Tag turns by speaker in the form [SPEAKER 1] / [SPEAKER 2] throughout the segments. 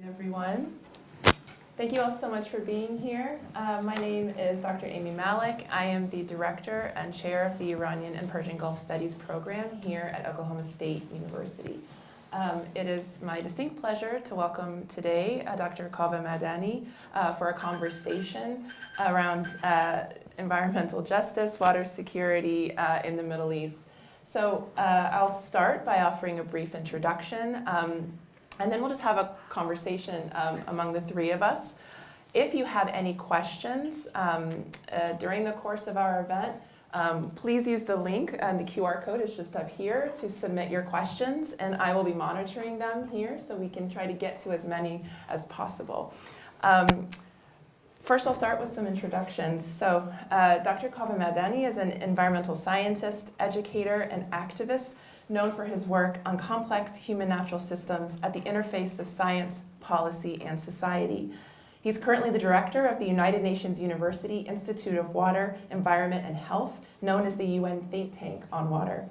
[SPEAKER 1] Everyone. Thank you all so much for being here. My name is Dr. Amy Malik. I am the director and chair of the Iranian and Persian Gulf Studies program here at Oklahoma State University. It is my distinct pleasure to welcome today Dr. Kaveh Madani for a conversation around environmental justice, water security in the Middle East. So I'll start by offering a brief introduction. And then we'll just have a conversation among the three of us. If you have any questions during the course of our event, please use the link, and the QR code is just up here to submit your questions, and I will be monitoring them here so we can try to get to as many as possible. First, I'll start with some introductions. So Dr. Kaveh Madani is an environmental scientist, educator, and activist known for his work on complex human-natural systems at the interface of science, policy, and society. He's currently the director of the United Nations University Institute of Water, Environment, and Health, known as the UN think tank on water.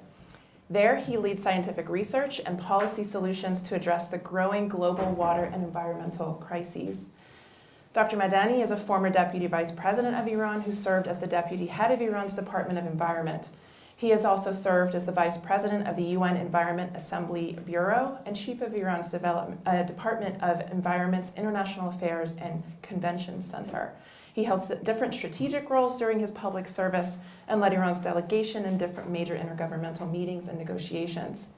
[SPEAKER 1] There, he leads scientific research and policy solutions to address the growing global water and environmental crises. Dr. Madani is a former deputy vice president of Iran who served as the deputy head of Iran's Department of Environment. He has also served as the vice president of the UN Environment Assembly Bureau and chief of Iran's Department of Environment's International Affairs and Convention Center. He held different strategic roles during his public service and led Iran's delegation in different major intergovernmental meetings and negotiations.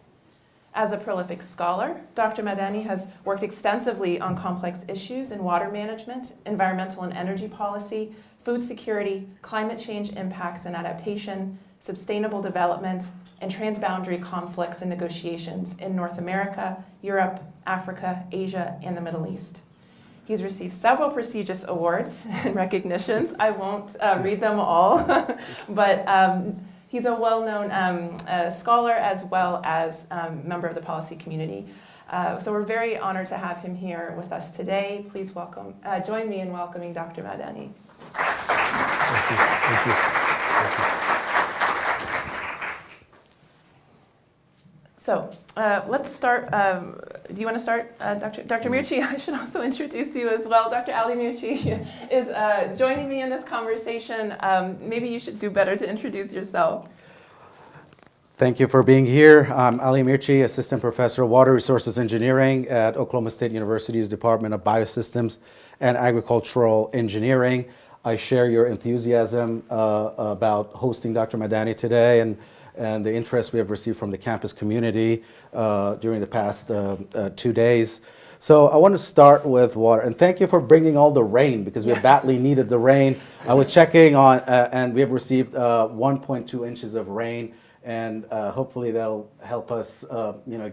[SPEAKER 1] As a prolific scholar, Dr. Madani has worked extensively on complex issues in water management, environmental and energy policy, food security, climate change impacts and adaptation, sustainable development, and transboundary conflicts and negotiations in North America, Europe, Africa, Asia, and the Middle East. He's received several prestigious awards and recognitions. I won't read them all, but he's a well-known scholar as well as member of the policy community. So we're very honored to have him here with us today. Please join me in welcoming Dr. Madani.
[SPEAKER 2] Thank you. Thank you. Thank you.
[SPEAKER 1] So let's start. Do you want to start, Dr. Mirchi? I should also introduce you as well. Dr. Ali Mirchi is joining me in this conversation. Maybe you should do better to introduce yourself.
[SPEAKER 2] Thank you for being here. I'm Ali Mirchi, Assistant Professor of Water Resources Engineering at Oklahoma State University's Department of Biosystems and Agricultural Engineering. I share your enthusiasm about hosting Dr. Madani today and the interest we have received from the campus community during the past 2 days. So I want to start with water, and thank you for bringing all the rain because we badly needed the rain. I was checking on, and we have received 1.2 inches of rain, and hopefully that'll help us,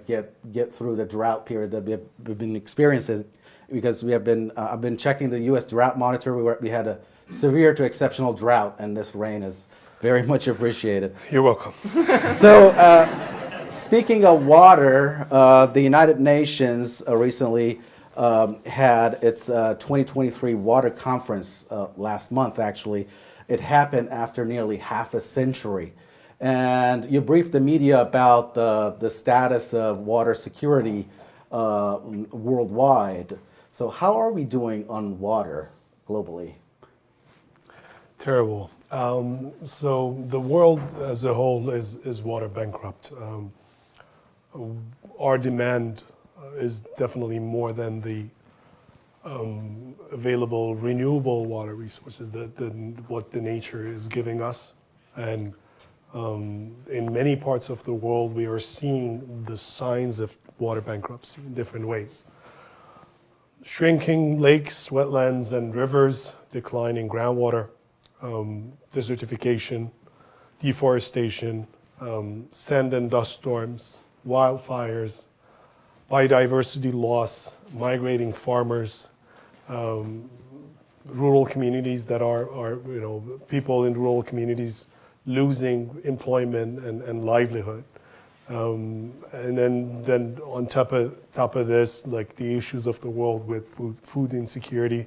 [SPEAKER 2] get through the drought period that we've been experiencing. Because we have been, I've been checking the U.S. drought monitor. We had a severe to exceptional drought, and this rain is very much appreciated.
[SPEAKER 3] You're welcome.
[SPEAKER 2] So, speaking of water, the United Nations recently had its 2023 water conference last month, actually. It happened after nearly half a century. And you briefed the media about the status of water security worldwide. So how are we doing on water globally?
[SPEAKER 3] Terrible. So the world as a whole is water bankrupt. Our demand is definitely more than the available renewable water resources what the nature is giving us. And in many parts of the world, we are seeing the signs of water bankruptcy in different ways. Shrinking lakes, wetlands, and rivers, declining groundwater, desertification, deforestation, sand and dust storms, wildfires, biodiversity loss, migrating farmers, rural communities that are people in rural communities losing employment and livelihood. And then on top of this, like the issues of the world with food insecurity,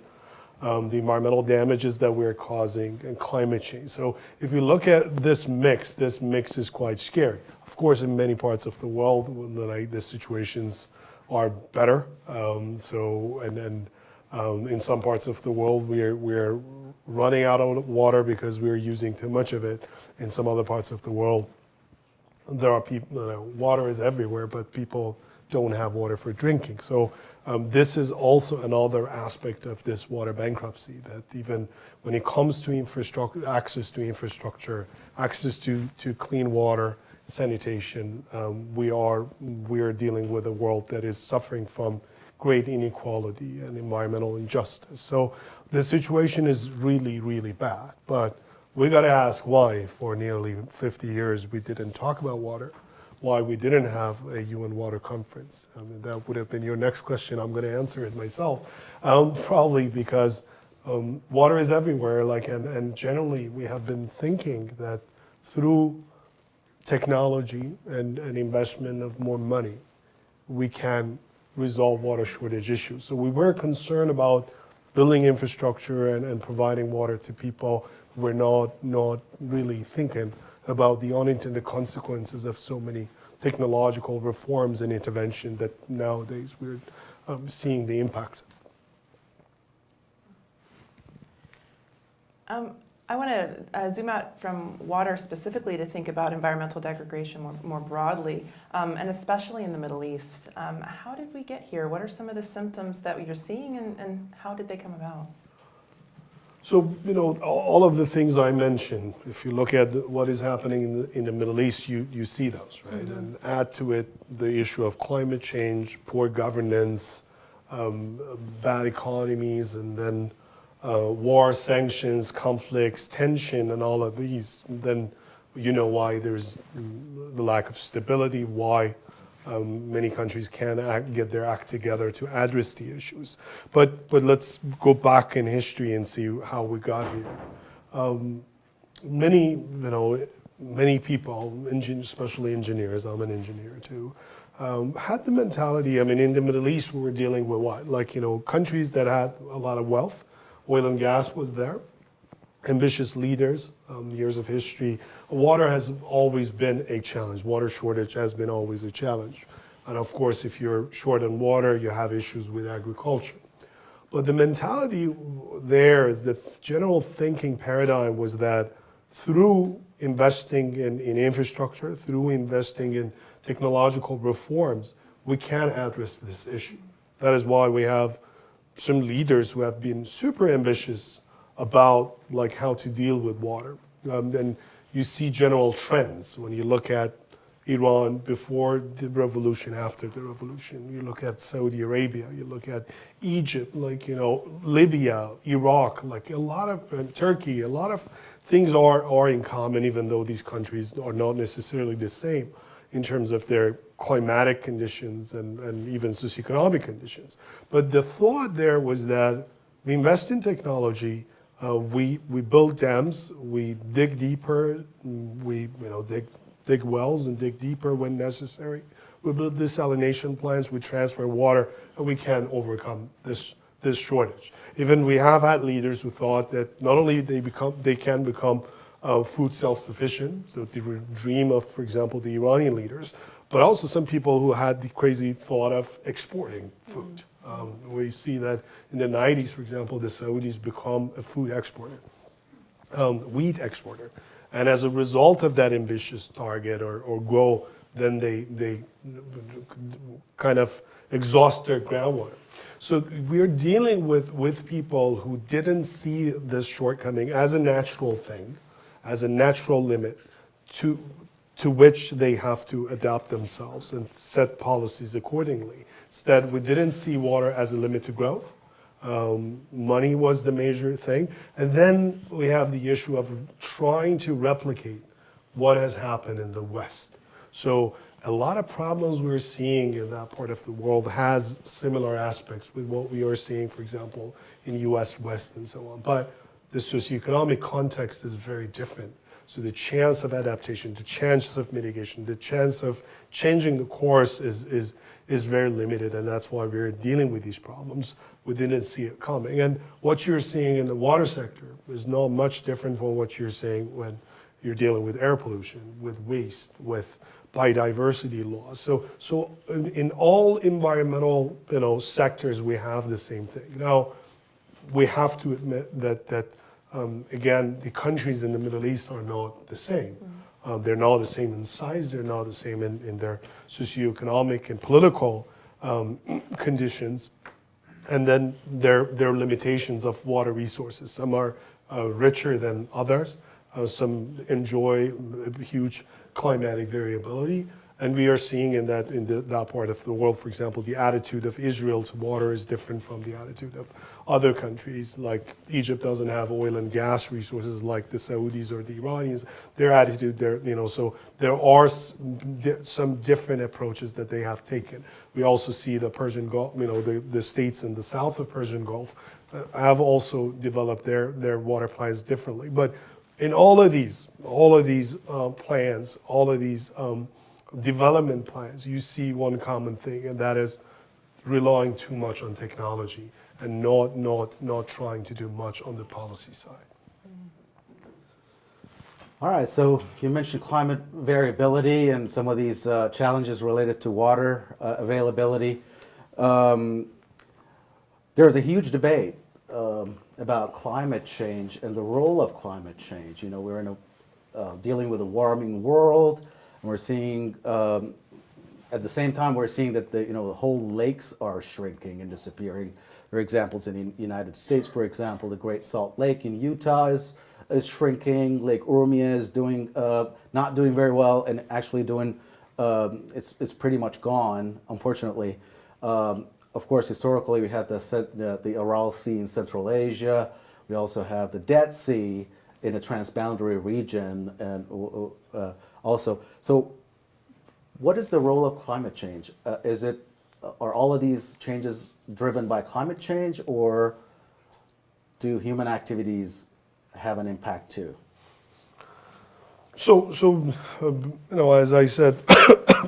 [SPEAKER 3] the environmental damages that we're causing, and climate change. So if you look at this mix is quite scary. Of course, in many parts of the world, the situations are better. In some parts of the world, we're running out of water because we're using too much of it. In some other parts of the world, there are people, water is everywhere, but people don't have water for drinking. So this is also another aspect of this water bankruptcy, that even when it comes to infrastructure, access to clean water, sanitation, we are dealing with a world that is suffering from great inequality and environmental injustice. So the situation is really, really bad. But we got to ask why for nearly 50 years we didn't talk about water, why we didn't have a UN Water Conference. I mean, that would have been your next question. I'm going to answer it myself. Probably because water is everywhere, and generally we have been thinking that through technology and investment of more money, we can resolve water shortage issues. So we were concerned about building infrastructure and providing water to people. We're not really thinking about the unintended consequences of so many technological reforms and intervention that nowadays we're seeing the impacts
[SPEAKER 1] of. I want to zoom out from water specifically to think about environmental degradation more broadly, and especially in the Middle East. How did we get here? What are some of the symptoms that you're seeing, and how did they come about?
[SPEAKER 3] So, all of the things I mentioned, if you look at what is happening in the Middle East, you see those, right? Mm-hmm. And add to it the issue of climate change, poor governance, bad economies, and then war, sanctions, conflicts, tension, and all of these, then you know why there's the lack of stability, why many countries can't get their act together to address the issues. But let's go back in history and see how we got here. Many people, especially engineers, I'm an engineer too, had the mentality, in the Middle East we were dealing with what? Countries that had a lot of wealth. Oil and gas was there, ambitious leaders, years of history. Water has always been a challenge. Water shortage has been always a challenge. And of course, if you're short on water, you have issues with agriculture. But the mentality there is the general thinking paradigm was that through investing in infrastructure, through investing in technological reforms, we can address this issue. That is why we have some leaders who have been super ambitious about how to deal with water. And you see general trends when you look at Iran before the revolution, after the revolution. You look at Saudi Arabia, you look at Egypt, Libya, Iraq, a lot of Turkey, a lot of things are in common, even though these countries are not necessarily the same in terms of their climatic conditions and even socioeconomic conditions. But the thought there was that we invest in technology, we build dams, we dig deeper, we dig wells and dig deeper when necessary. We build desalination plants, we transfer water, and we can overcome this shortage. Even we have had leaders who thought that not only they can become food self-sufficient, so the dream of, for example, the Iranian leaders, but also some people who had the crazy thought of exporting food. We see that in the 90s, for example, the Saudis become a food exporter, wheat exporter. And as a result of that ambitious target or goal, then they kind of exhaust their groundwater. So we're dealing with people who didn't see this shortcoming as a natural thing, as a natural limit to which they have to adapt themselves and set policies accordingly. Instead, we didn't see water as a limit to growth. Money was the major thing. And then we have the issue of trying to replicate what has happened in the West. So a lot of problems we're seeing in that part of the world has similar aspects with what we are seeing, for example, in US West and so on. But the socioeconomic context is very different. So the chance of adaptation, the chance of mitigation, the chance of changing the course is very limited, and that's why we're dealing with these problems. We didn't see it coming. And what you're seeing in the water sector is not much different from what you're seeing when you're dealing with air pollution, with waste, with biodiversity laws. So in all environmental sectors, we have the same thing. Now, we have to admit that again, the countries in the Middle East are not the same. They're not the same in size. They're not the same in their socioeconomic and political conditions. And then there are limitations of water resources. Some are richer than others. Some enjoy huge climatic variability. And we are seeing in that part of the world, for example, the attitude of Israel to water is different from the attitude of other countries. Like Egypt doesn't have oil and gas resources like the Saudis or the Iranians. Their attitude, so there are some different approaches that they have taken. We also see the Persian Gulf, the states in the south of Persian Gulf have also developed their water plans differently. But in all of these plans, all of these development plans, you see one common thing, and that is relying too much on technology and not trying to do much on the policy side.
[SPEAKER 2] All right, so you mentioned climate variability and some of these challenges related to water availability. There is a huge debate about climate change and the role of climate change. We're in dealing with a warming world, and we're seeing at the same time we're seeing that the whole lakes are shrinking and disappearing. There are examples in the United States, for example, the Great Salt Lake in Utah is shrinking. Lake Urmia is not doing very well, and actually it's pretty much gone, unfortunately. Of course, historically we had the Aral Sea in Central Asia. We also have the Dead Sea in a transboundary region, and also. So, what is the role of climate change? Are all of these changes driven by climate change, or do human activities have an impact too?
[SPEAKER 3] So as I said,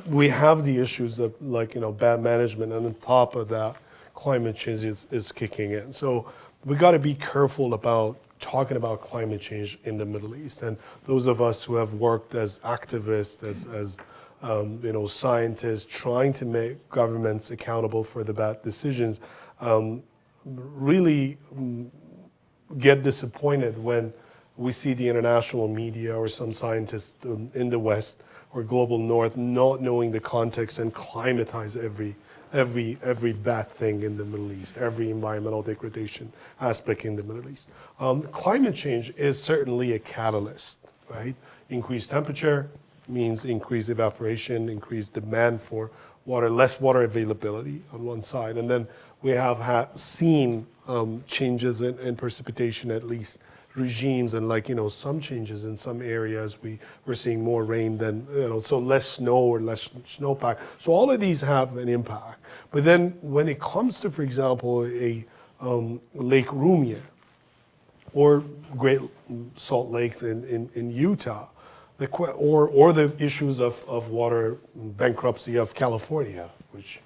[SPEAKER 3] we have the issues of bad management, and on top of that, climate change is kicking in. So we got to be careful about talking about climate change in the Middle East. And those of us who have worked as activists, as scientists, trying to make governments accountable for the bad decisions, really get disappointed when we see the international media or some scientists in the West or global North not knowing the context and climatize every bad thing in the Middle East, every environmental degradation aspect in the Middle East. Climate change is certainly a catalyst, right? Increased temperature means increased evaporation, increased demand for water, less water availability on one side. And then we have seen changes in precipitation, at least regimes, and some changes in some areas. We're seeing more rain than, so less snow or less snowpack. So all of these have an impact. But then when it comes to, for example, a Lake Urmia or Great Salt Lake in Utah, or the issues of water bankruptcy of California, which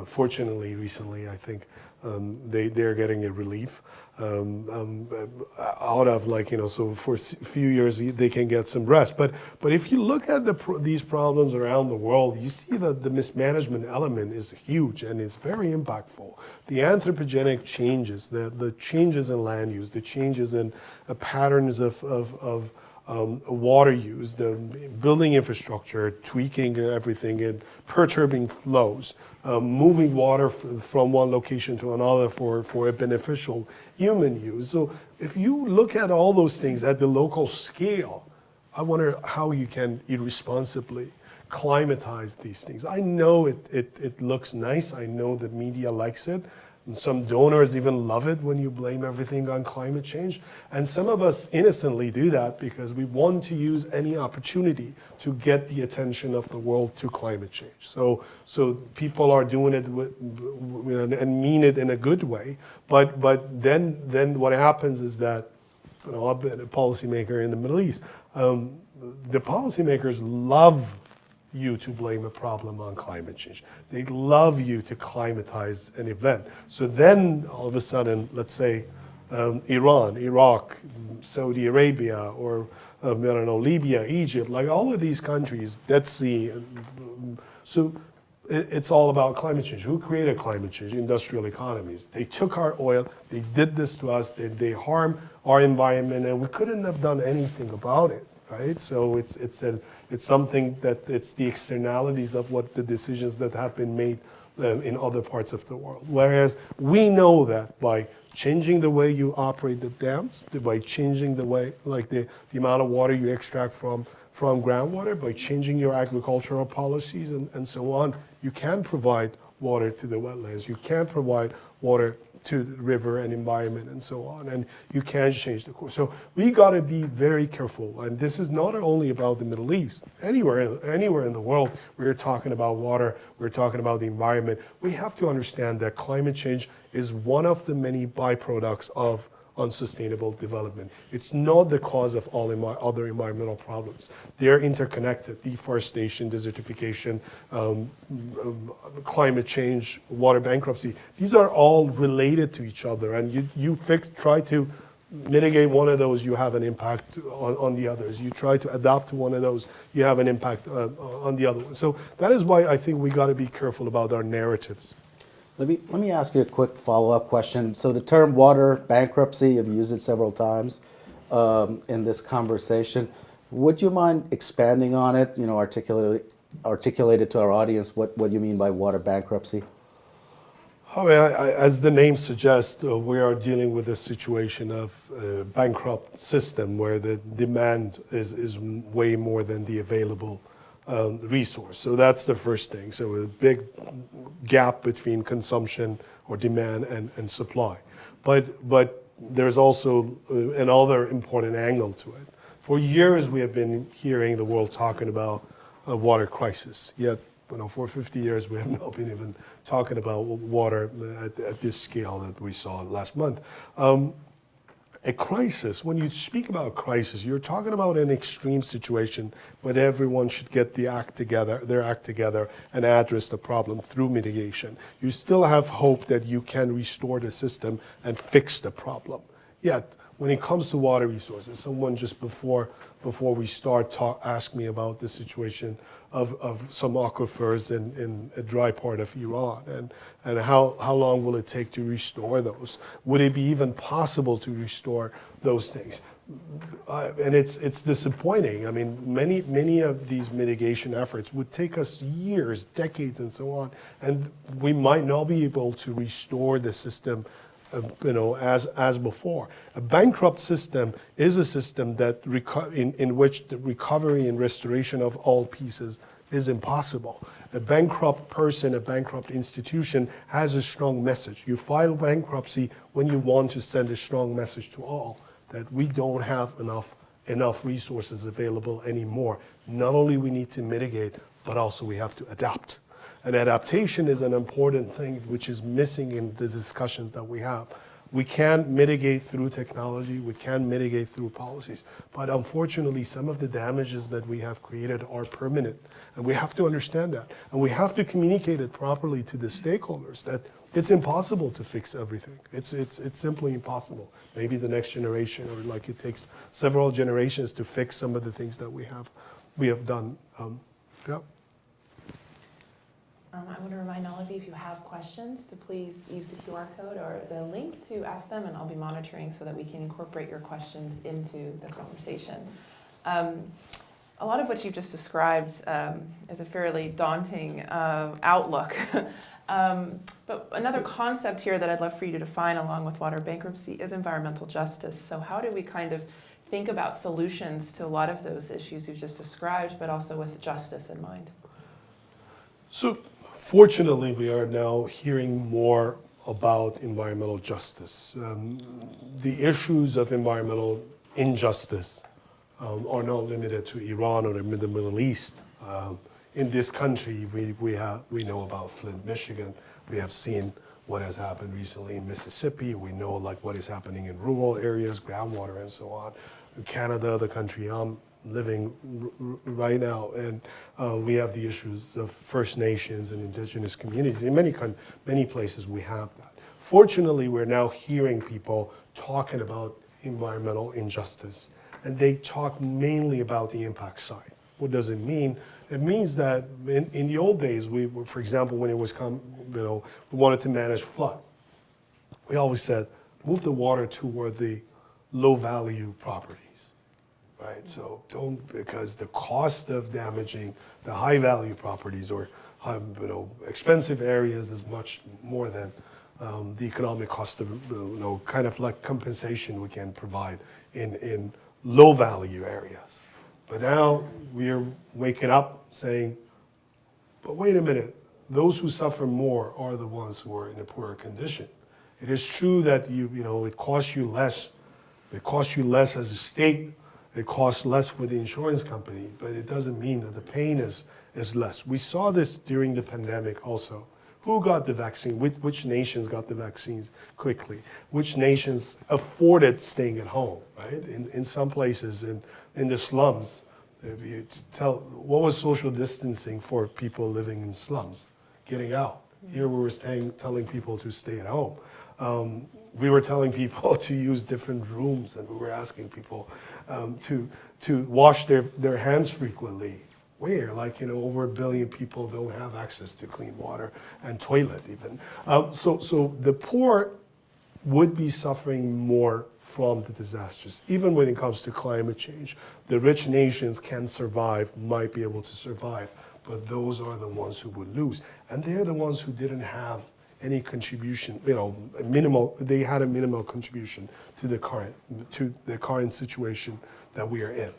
[SPEAKER 3] fortunately recently I think they're getting a relief out of so for a few years they can get some rest. But if you look at these problems around the world, you see that the mismanagement element is huge and it's very impactful. The anthropogenic changes, the changes in land use, the changes in patterns of water use, the building infrastructure, tweaking everything, and perturbing flows, moving water from one location to another for a beneficial human use. So if you look at all those things at the local scale, I wonder how you can irresponsibly climatize these things. I know it looks nice. I know the media likes it. And some donors even love it when you blame everything on climate change. And some of us innocently do that because we want to use any opportunity to get the attention of the world to climate change. So people are doing it and mean it in a good way. But then what happens is that, I've been a policymaker in the Middle East. The policymakers love you to blame a problem on climate change. They love you to climatize an event. So then all of a sudden, let's say Iran, Iraq, Saudi Arabia, or I don't know, Libya, Egypt, like all of these countries, Dead Sea. So it's all about climate change. Who created climate change? Industrial economies. They took our oil, they did this to us, they harm our environment, and we couldn't have done anything about it, right? So it's something that it's the externalities of what the decisions that have been made in other parts of the world. Whereas we know that by changing the way you operate the dams, by changing the way, like the amount of water you extract from groundwater, by changing your agricultural policies and so on, you can provide water to the wetlands, you can provide water to the river and environment and so on, and you can change the course. So we got to be very careful, and this is not only about the Middle East. Anywhere in the world, we're talking about water, we're talking about the environment. We have to understand that climate change is one of the many byproducts of unsustainable development. It's not the cause of all other environmental problems. They're interconnected: deforestation, desertification, climate change, water bankruptcy. These are all related to each other, and you try to mitigate one of those, you have an impact on the others. You try to adapt to one of those, you have an impact on the other one. So that is why I think we got to be careful about our narratives.
[SPEAKER 2] Let me ask you a quick follow-up question. So the term water bankruptcy, you've used it several times in this conversation. Would you mind expanding on it, articulate it to our audience what you mean by water bankruptcy?
[SPEAKER 3] I mean, as the name suggests, we are dealing with a situation of a bankrupt system where the demand is way more than the available resource. So that's the first thing. So a big gap between consumption or demand and supply. But there's also another important angle to it. For years we have been hearing the world talking about a water crisis. Yet, for 50 years we have not been even talking about water at this scale that we saw last month. A crisis, when you speak about a crisis, you're talking about an extreme situation where everyone should get their act together and address the problem through mitigation. You still have hope that you can restore the system and fix the problem. Yet, when it comes to water resources, someone just before we start asked me about the situation of some aquifers in a dry part of Iran, and how long will it take to restore those? Would it be even possible to restore those things? And it's disappointing. I mean, many of these mitigation efforts would take us years, decades, and so on, and we might not be able to restore the system as before. A bankrupt system is a system that in which the recovery and restoration of all pieces is impossible. A bankrupt person, a bankrupt institution has a strong message. You file bankruptcy when you want to send a strong message to all that we don't have enough resources available anymore. Not only we need to mitigate, but also we have to adapt. And adaptation is an important thing which is missing in the discussions that we have. We can mitigate through technology, we can mitigate through policies, but unfortunately some of the damages that we have created are permanent, and we have to understand that. And we have to communicate it properly to the stakeholders that it's impossible to fix everything. It's simply impossible. Maybe the next generation, or like it takes several generations to fix some of the things that we have done. Yeah.
[SPEAKER 1] I want to remind all of you, if you have questions, to please use the QR code or the link to ask them, and I'll be monitoring so that we can incorporate your questions into the conversation. A lot of what you've just described is a fairly daunting outlook. But another concept here that I'd love for you to define along with water bankruptcy is environmental justice. So how do we kind of think about solutions to a lot of those issues you've just described, but also with justice in mind?
[SPEAKER 3] So fortunately, we are now hearing more about environmental justice. The issues of environmental injustice are not limited to Iran or the Middle East. In this country, we know about Flint, Michigan. We have seen what has happened recently in Mississippi. We know like what is happening in rural areas, groundwater, and so on. In Canada, the country I'm living right now, and we have the issues of First Nations and indigenous communities. In many places we have that. Fortunately, we're now hearing people talking about environmental injustice and they talk mainly about the impact side. What does it mean? It means that in the old days, for example, when it was we wanted to manage flood, we always said, move the water toward the low value properties, right? So because the cost of damaging the high value properties or expensive areas is much more than the economic cost of, kind of like compensation we can provide in low value areas. But now we're waking up saying, but wait a minute, those who suffer more are the ones who are in a poorer condition. It is true that it costs you less. It costs you less as a state. It costs less for the insurance company, but it doesn't mean that the pain is less. We saw this during the pandemic also. Who got the vaccine? Which nations got the vaccines quickly? Which nations afforded staying at home, right? In some places, in the slums, if you what was social distancing for people living in slums? Getting out. Here we were telling people to stay at home. We were telling people to use different rooms, and we were asking people to wash their hands frequently. Where, over 1 billion people don't have access to clean water and toilet even. So the poor would be suffering more from the disasters. Even when it comes to climate change, the rich nations can survive, might be able to survive, but those are the ones who would lose. And they're the ones who didn't have any contribution, they had a minimal contribution to the current situation that we are in.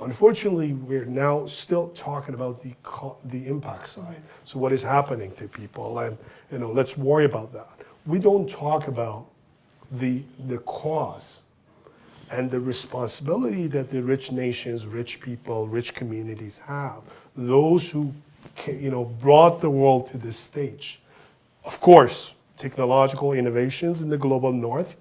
[SPEAKER 3] Unfortunately, we're now still talking about the impact side. So what is happening to people, and let's worry about that. We don't talk about the cause and the responsibility that the rich nations, rich people, rich communities have. Those who brought the world to this stage. Of course, technological innovations in the global north.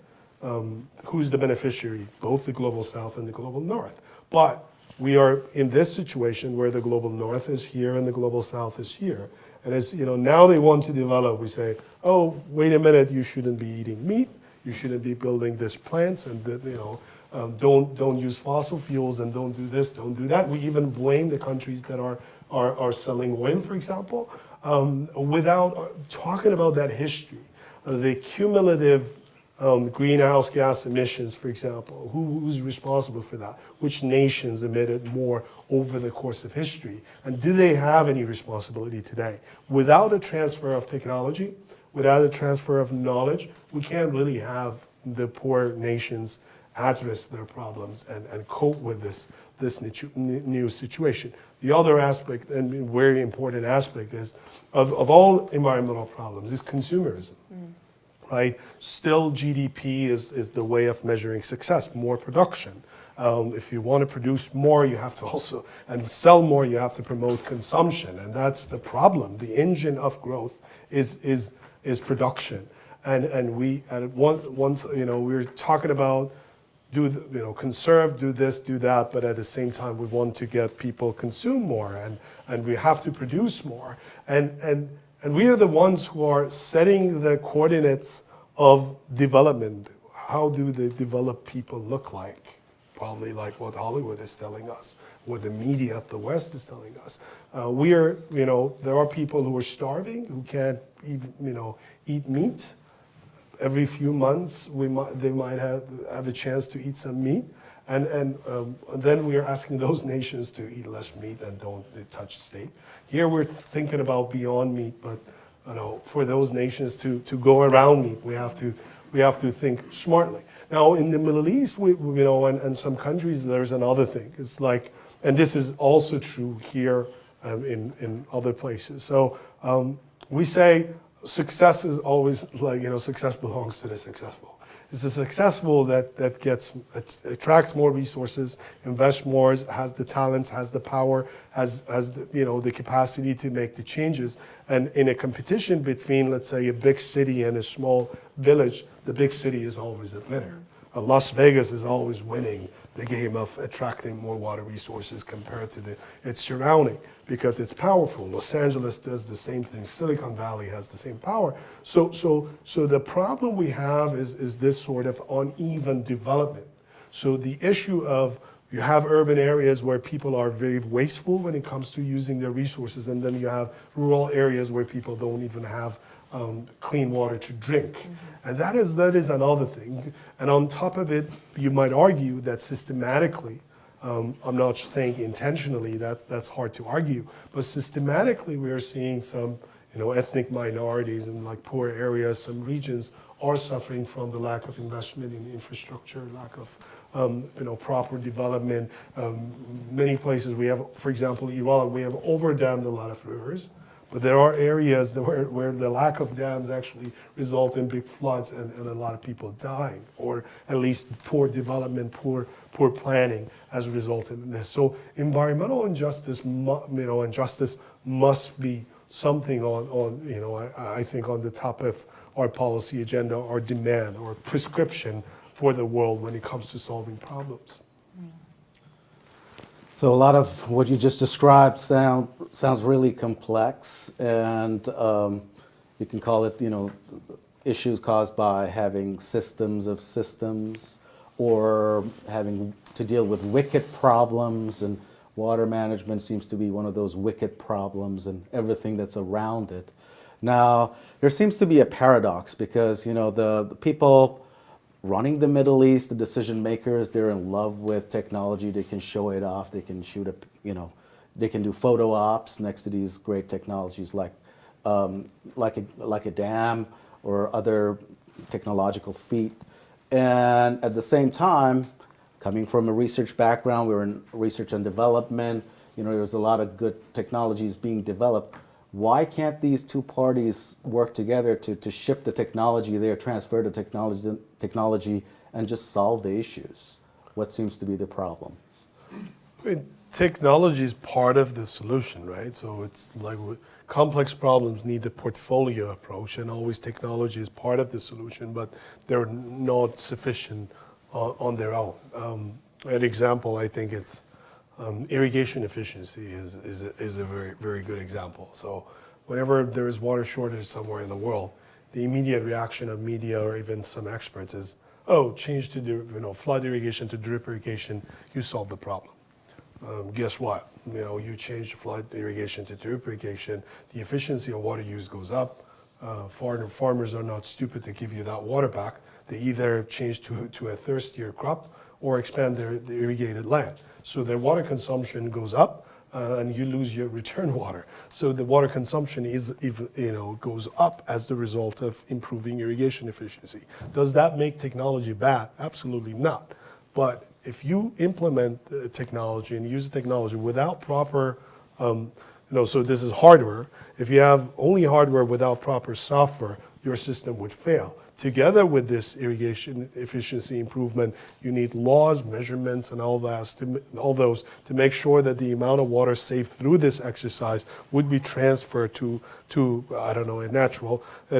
[SPEAKER 3] Who's the beneficiary? Both the global south and the global north. But we are in this situation where the global north is here and the global south is here. And as now they want to develop, we say, oh, wait a minute, you shouldn't be eating meat, you shouldn't be building these plants, and don't use fossil fuels, and don't do this, don't do that. We even blame the countries that are selling oil, for example, without talking about that history, the cumulative greenhouse gas emissions, for example. Who's responsible for that? Which nations emitted more over the course of history? And do they have any responsibility today? Without a transfer of technology, without a transfer of knowledge, we can't really have the poor nations address their problems and cope with this new situation. The other aspect, and very important aspect, is of all environmental problems is consumerism. Right? Still, GDP is the way of measuring success, more production. If you want to produce more, you have to also, and sell more, you have to promote consumption. And that's the problem. The engine of growth is production. And we, once, we're talking about conserve, do this, do that, but at the same time, we want to get people consume more, and we have to produce more. And we are the ones who are setting the coordinates of development. How do the developed people look like? Probably like what Hollywood is telling us, what the media of the West is telling us. There are people who are starving, who can't even, eat meat. Every few months, they might have a chance to eat some meat. And then we are asking those nations to eat less meat and don't touch steak. Here we're thinking about beyond meat, but for those nations to go around meat, we have to think smartly. Now in the Middle East, and some countries, there's another thing. It's like, and this is also true here in other places. So we say success is always like, success belongs to the successful. It's the successful that attracts more resources, invests more, has the talents, has the power, has the capacity to make the changes. And in a competition between, let's say, a big city and a small village, the big city is always a winner. Las Vegas is always winning the game of attracting more water resources compared to its surrounding, because it's powerful. Los Angeles does the same thing. Silicon Valley has the same power. So the problem we have is this sort of uneven development. So the issue of You have urban areas where people are very wasteful when it comes to using their resources, and then you have rural areas where people don't even have clean water to drink. And that is another thing. And on top of it, you might argue that systematically, I'm not saying intentionally, that's hard to argue, but systematically we are seeing some ethnic minorities in like poor areas, some regions are suffering from the lack of investment in infrastructure, lack of proper development. Many places we have, for example, Iran, we have overdammed a lot of rivers, but there are areas where the lack of dams actually result in big floods and a lot of people dying, or at least poor development, poor planning has resulted in this. So environmental injustice, justice must be something I think on the top of our policy agenda, our demand, or prescription for the world when it comes to solving problems.
[SPEAKER 2] So a lot of what you just described sounds really complex, and you can call it, issues caused by having systems of systems, or having to deal with wicked problems, and water management seems to be one of those wicked problems and everything that's around it. Now, there seems to be a paradox because, the people running the Middle East, the decision makers, they're in love with technology. They can show it off. They can they can do photo ops next to these great technologies like a dam or other technological feat. And at the same time, coming from a research background, we were in research and development. There's a lot of good technologies being developed. Why can't these two parties work together to ship the technology there, transfer the technology, and just solve the issues? What seems to be the problem?
[SPEAKER 3] Technology is part of the solution, right? So it's like complex problems need a portfolio approach, and always technology is part of the solution, but they're not sufficient on their own. An example, I think it's irrigation efficiency is a very, very good example. So whenever there is water shortage somewhere in the world, the immediate reaction of media or even some experts is, change to flood irrigation to drip irrigation, you solve the problem. Guess what? You change flood irrigation to drip irrigation, the efficiency of water use goes up. Farmers are not stupid to give you that water back. They either change to a thirstier crop or expand their irrigated land. So their water consumption goes up, and you lose your return water. So the water consumption goes up as the result of improving irrigation efficiency. Does that make technology bad? Absolutely not. But if you implement technology and use technology without proper, so this is hardware. If you have only hardware without proper software, your system would fail. Together with this irrigation efficiency improvement, you need laws, measurements, and all those to make sure that the amount of water saved through this exercise would be transferred to a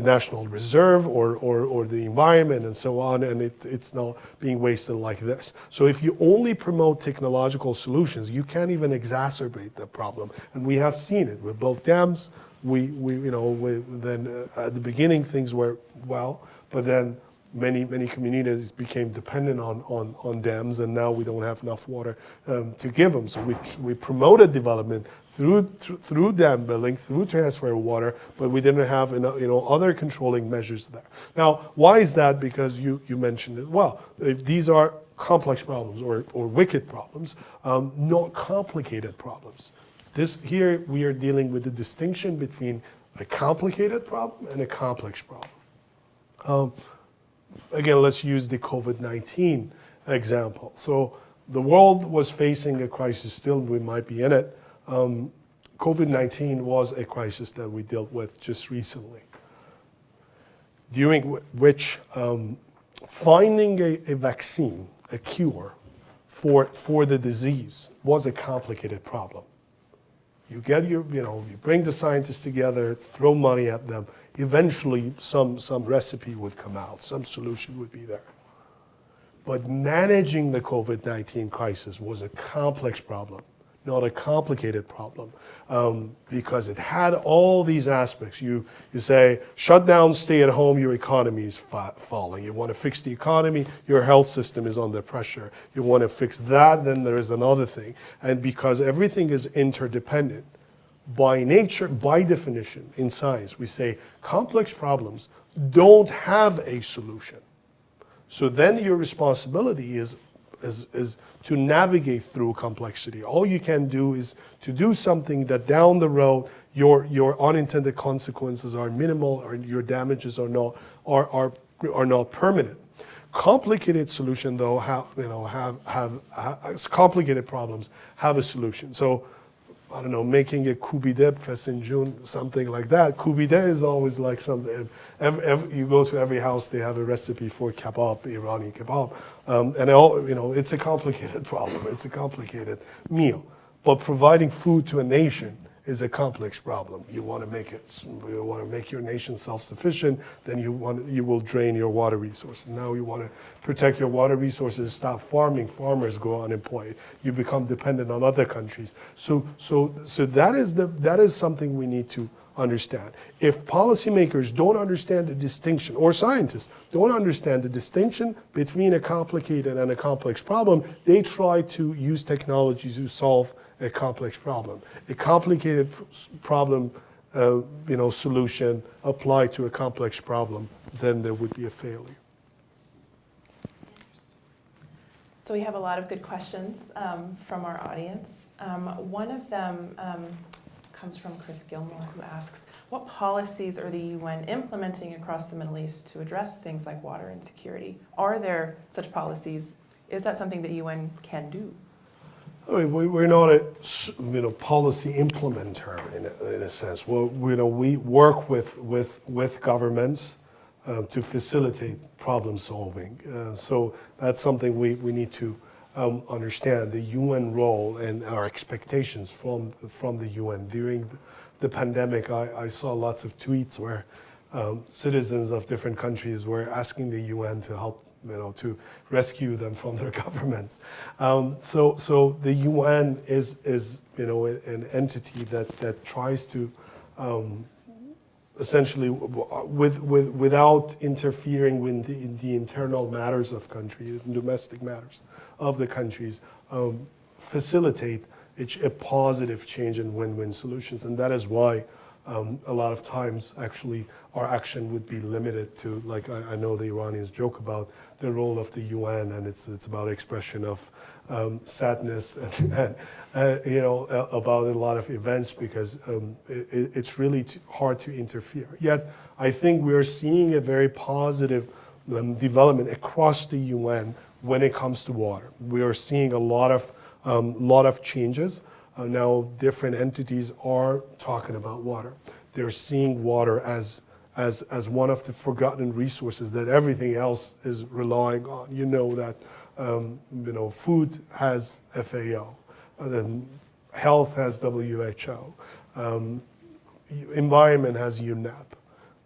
[SPEAKER 3] national reserve or the environment and so on, and it's not being wasted like this. So if you only promote technological solutions, you can't even exacerbate the problem, and we have seen it. We built dams. Then at the beginning things were well. But then many communities became dependent on dams, and now we don't have enough water to give them. So we promoted development through dam building, through transfer of water, but we didn't have other controlling measures there. Now, why is that? Because you mentioned it. Well, these are complex problems or wicked problems, not complicated problems. Here we are dealing with the distinction between a complicated problem and a complex problem. Again, let's use the COVID-19 example. So the world was facing a crisis, still we might be in it. COVID-19 was a crisis that we dealt with just recently, during which finding a vaccine, a cure for the disease was a complicated problem. You bring the scientists together, throw money at them. Eventually, some recipe would come out, some solution would be there. But managing the COVID-19 crisis was a complex problem not a complicated problem, because it had all these aspects. You say, shut down, stay at home, your economy is falling. You want to fix the economy, your health system is under pressure. You want to fix that, then there is another thing. And because everything is interdependent, by nature, by definition, in science, we say complex problems don't have a solution. So then your responsibility is to navigate through complexity. All you can do is to do something that down the road your unintended consequences are minimal, or your damages are not permanent. Complicated solution though complicated problems have a solution. So I don't know, making a kubide fesinjun, something like that. Kubide is always like something, you go to every house, they have a recipe for kebab, Iranian kebab. It's a complicated problem, it's a complicated meal. But providing food to a nation is a complex problem. You want to make your nation self-sufficient, then you will drain your water resources. Now you want to protect your water resources, stop farming, farmers go unemployed. You become dependent on other countries. So that is something we need to understand. If policymakers don't understand the distinction, or scientists don't understand the distinction between a complicated and a complex problem, they try to use technologies to solve a complex problem. A complicated problem, solution applied to a complex problem, then there would be a failure.
[SPEAKER 1] So we have a lot of good questions from our audience. One of them comes from Chris Gilmore, who asks, what policies are the UN implementing across the Middle East to address things like water insecurity? Are there such policies? Is that something that UN can do?
[SPEAKER 3] I mean, we're not a policy implementer in a sense. Well, we work with governments to facilitate problem solving. So that's something we need to understand, the UN role and our expectations from the UN. During the pandemic, I saw lots of tweets where citizens of different countries were asking the UN to help, to rescue them from their governments. So the UN is an entity that tries to essentially, without interfering with the internal matters of countries, domestic matters of the countries, facilitate a positive change and win-win solutions. And that is why a lot of times actually our action would be limited to, like I know the Iranians joke about the role of the UN, and it's about expression of sadness and about a lot of events, because it's really hard to interfere. Yet I think we're seeing a very positive development across the UN when it comes to water. We are seeing a lot of changes. Now different entities are talking about water. They're seeing water as one of the forgotten resources that everything else is relying on. You know that food has FAO, then health has WHO, environment has UNEP.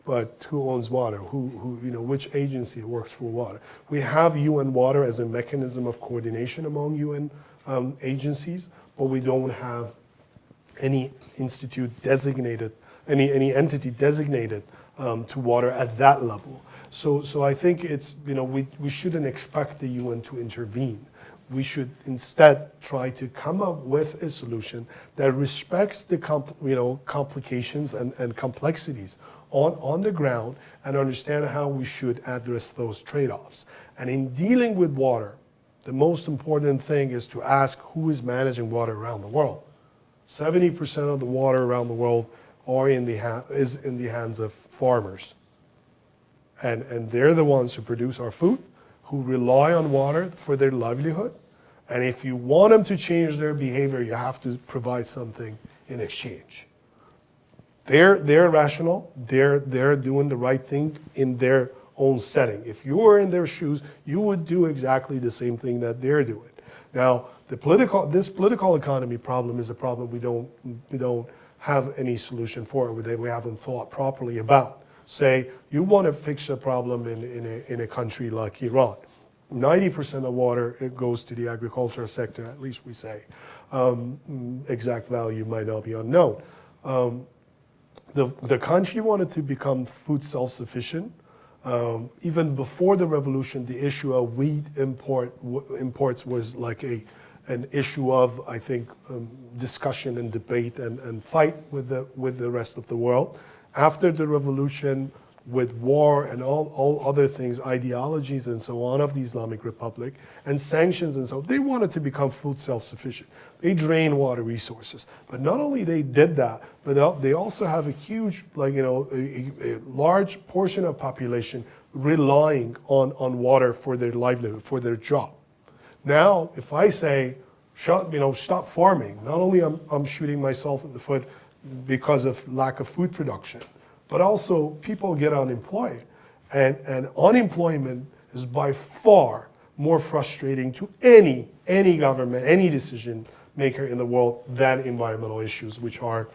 [SPEAKER 3] But who owns water? Which agency works for water? We have UN Water as a mechanism of coordination among UN agencies, but we don't have any institute designated, any entity designated to water at that level. So I think it's, we shouldn't expect the UN to intervene. We should instead try to come up with a solution that respects the complications and complexities on the ground, and understand how we should address those trade-offs. And in dealing with water, the most important thing is to ask who is managing water around the world. 70% of the water around the world is in the hands of farmers. And they're the ones who produce our food, who rely on water for their livelihood. And if you want them to change their behavior, you have to provide something in exchange. They're rational, they're doing the right thing in their own setting. If you were in their shoes, you would do exactly the same thing that they're doing. Now, this political economy problem is a problem we don't have any solution for, we haven't thought properly about. Say, you want to fix a problem in a country like Iran. 90% of water, it goes to the agricultural sector, at least we say. Exact value might not be unknown. The country wanted to become food self-sufficient. Even before the revolution, the issue of wheat imports was like an issue of, I think, discussion and debate and fight with the rest of the world. After the revolution, with war and all other things, ideologies and so on of the Islamic Republic, and sanctions and so on, they wanted to become food self-sufficient. They drain water resources. But not only they did that, but they also have a huge, a large portion of population relying on water for their livelihood, for their job. Now, if I say, stop farming, not only I'm shooting myself in the foot because of lack of food production, but also people get unemployed. And unemployment is by far more frustrating to any government, any decision maker in the world than environmental issues, which are,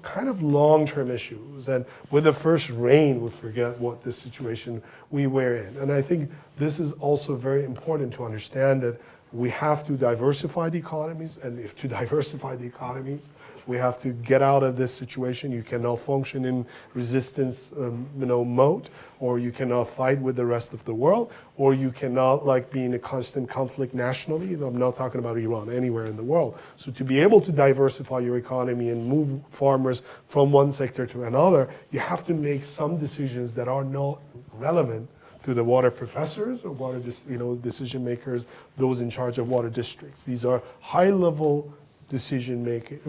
[SPEAKER 3] kind of long-term issues. And with the first rain, we forget what the situation we were in. And I think this is also very important to understand that we have to diversify the economies, and if to diversify the economies, we have to get out of this situation. You cannot function in resistance, mode, or you cannot fight with the rest of the world, or you cannot be in a constant conflict nationally. I'm not talking about Iran, anywhere in the world. So to be able to diversify your economy and move farmers from one sector to another, you have to make some decisions that are not relevant to the water professors or water, decision makers, those in charge of water districts. These are high-level decision making,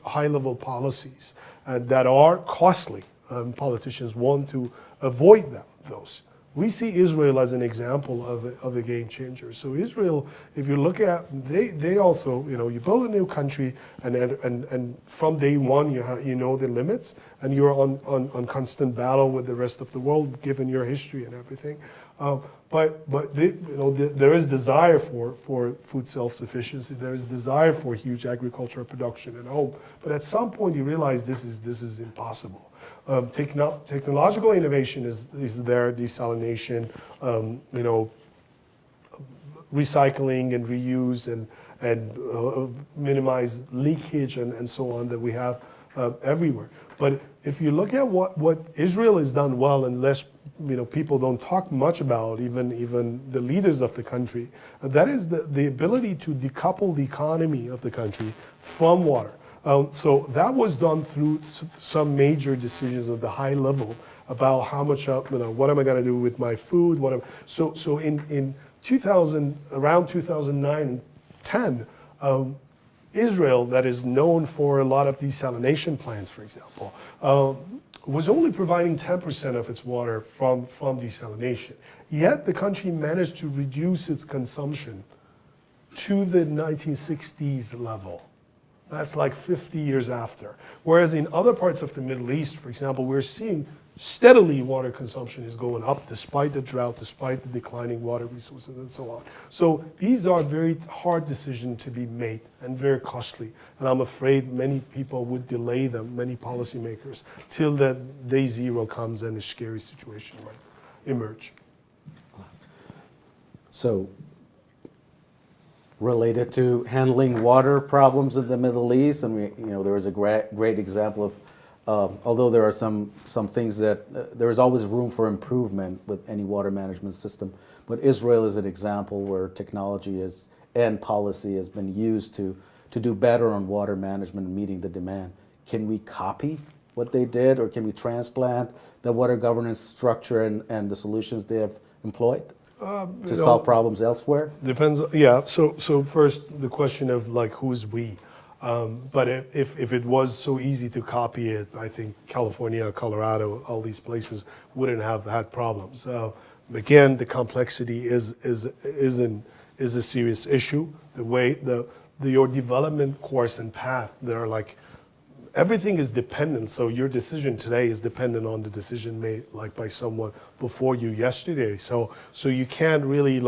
[SPEAKER 3] high-level policies that are costly. Politicians want to avoid those. We see Israel as an example of a game changer. So Israel, if you look at, they also, you build a new country, and from day one you know the limits, and you're on constant battle with the rest of the world, given your history and everything. But there is desire for food self-sufficiency. There is desire for huge agricultural production at home. But at some point you realize this is impossible. Technological innovation is there, desalination, recycling and reuse and minimize leakage and so on that we have everywhere. But if you look at what Israel has done well, unless people don't talk much about, even the leaders of the country, that is the ability to decouple the economy of the country from water. So that was done through some major decisions at the high level about how much, what am I going to do with my food? So in 2000, around 2009 and 10, Israel, that is known for a lot of desalination plants, for example, was only providing 10% of its water from desalination. Yet the country managed to reduce its consumption to the 1960s level. That's like 50 years after. Whereas in other parts of the Middle East, for example, we're seeing steadily water consumption is going up despite the drought, despite the declining water resources and so on. So these are very hard decisions to be made and very costly. And I'm afraid many people would delay them, many policymakers, till that day zero comes and a scary situation might emerge.
[SPEAKER 2] So, related to handling water problems in the Middle East, and there was a great example of, although there are some things that there is always room for improvement with any water management system, but Israel is an example where technology and policy has been used to do better on water management and meeting the demand. Can we copy what they did, or can we transplant the water governance structure and the solutions they have employed to solve problems elsewhere?
[SPEAKER 3] Depends. Yeah. So first, the question of who's we. But if it was so easy to copy it, I think California, Colorado, all these places wouldn't have had problems. Again, the complexity is a serious issue. The way your development course and path, they're everything is dependent. So your decision today is dependent on the decision made by someone before you yesterday. So you can't really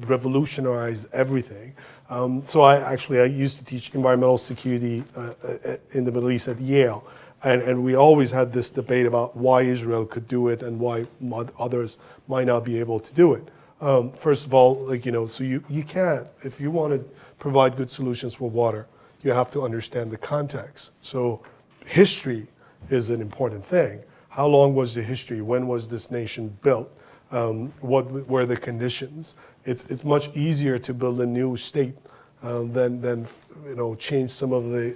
[SPEAKER 3] revolutionize everything. So I used to teach environmental security in the Middle East at Yale, and we always had this debate about why Israel could do it and why others might not be able to do it. First of all, like, so you can't, if you want to provide good solutions for water, you have to understand the context. So history is an important thing. How long was the history? When was this nation built? What were the conditions? It's much easier to build a new state than change some of the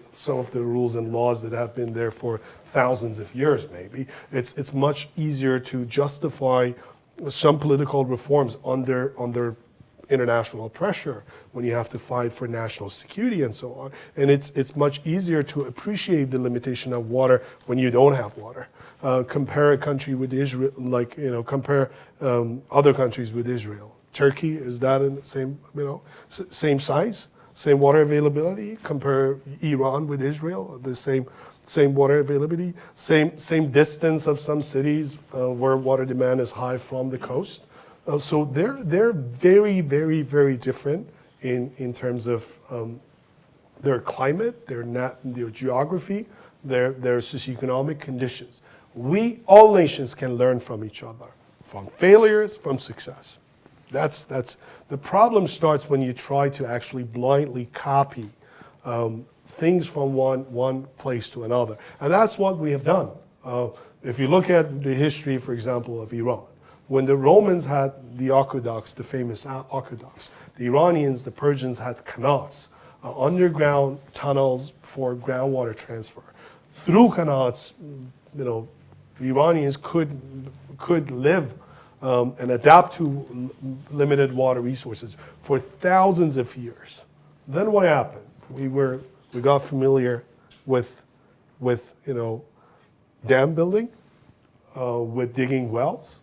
[SPEAKER 3] rules and laws that have been there for thousands of years. Maybe it's much easier to justify some political reforms under international pressure when you have to fight for national security and so on. And it's much easier to appreciate the limitation of water when you don't have water. Compare a country with Israel, compare other countries with Israel. Turkey, is that in the same size, same water availability? Compare Iran with Israel, the same water availability, same distance of some cities where water demand is high from the coast. So they're very, very, very different in terms of their climate, their geography, their socioeconomic conditions. All nations can learn from each other, from failures, from success. That's the problem starts when you try to actually blindly copy things from one place to another. And that's what we have done. If you look at the history, for example, of Iran, when the Romans had the aqueducts, the famous aqueducts, the Iranians, the Persians had qanats, underground tunnels for groundwater transfer. Through qanats, the Iranians could live and adapt to limited water resources for thousands of years. Then what happened? We got familiar with dam building, with digging wells.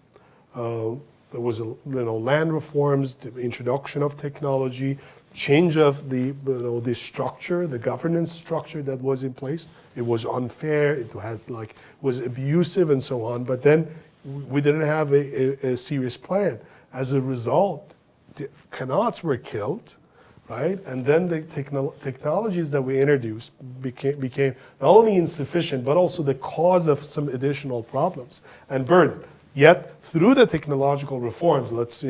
[SPEAKER 3] There was land reforms, the introduction of technology, change of the structure, the governance structure that was in place. It was unfair. It was abusive and so on. But then we didn't have a serious plan. As a result, the qanats were killed, right? And then the technologies that we introduced became not only insufficient, but also the cause of some additional problems and burden. Yet, through the technological reforms, let's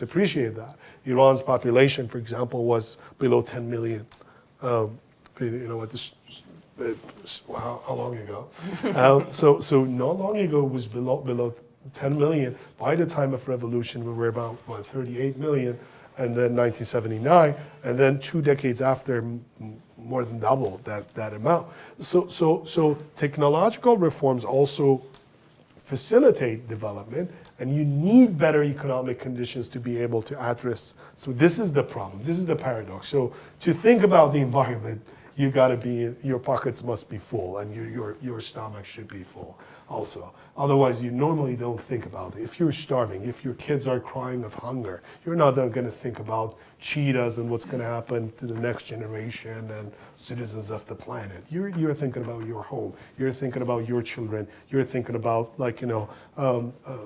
[SPEAKER 3] appreciate that. Iran's population, for example, was below 10 million. How long ago? So not long ago it was below 10 million. By the time of revolution, we were about 38 million, and then 1979, and then 2 decades after, more than double that amount. So technological reforms also facilitate development, and you need better economic conditions to be able to address. So this is the problem. This is the paradox. So to think about the environment, you got to be, your pockets must be full, and your stomach should be full also. Otherwise, you normally don't think about it. If you're starving, if your kids are crying of hunger, you're not going to think about cheetahs and what's going to happen to the next generation and citizens of the planet. You're thinking about your home. You're thinking about your children. You're thinking about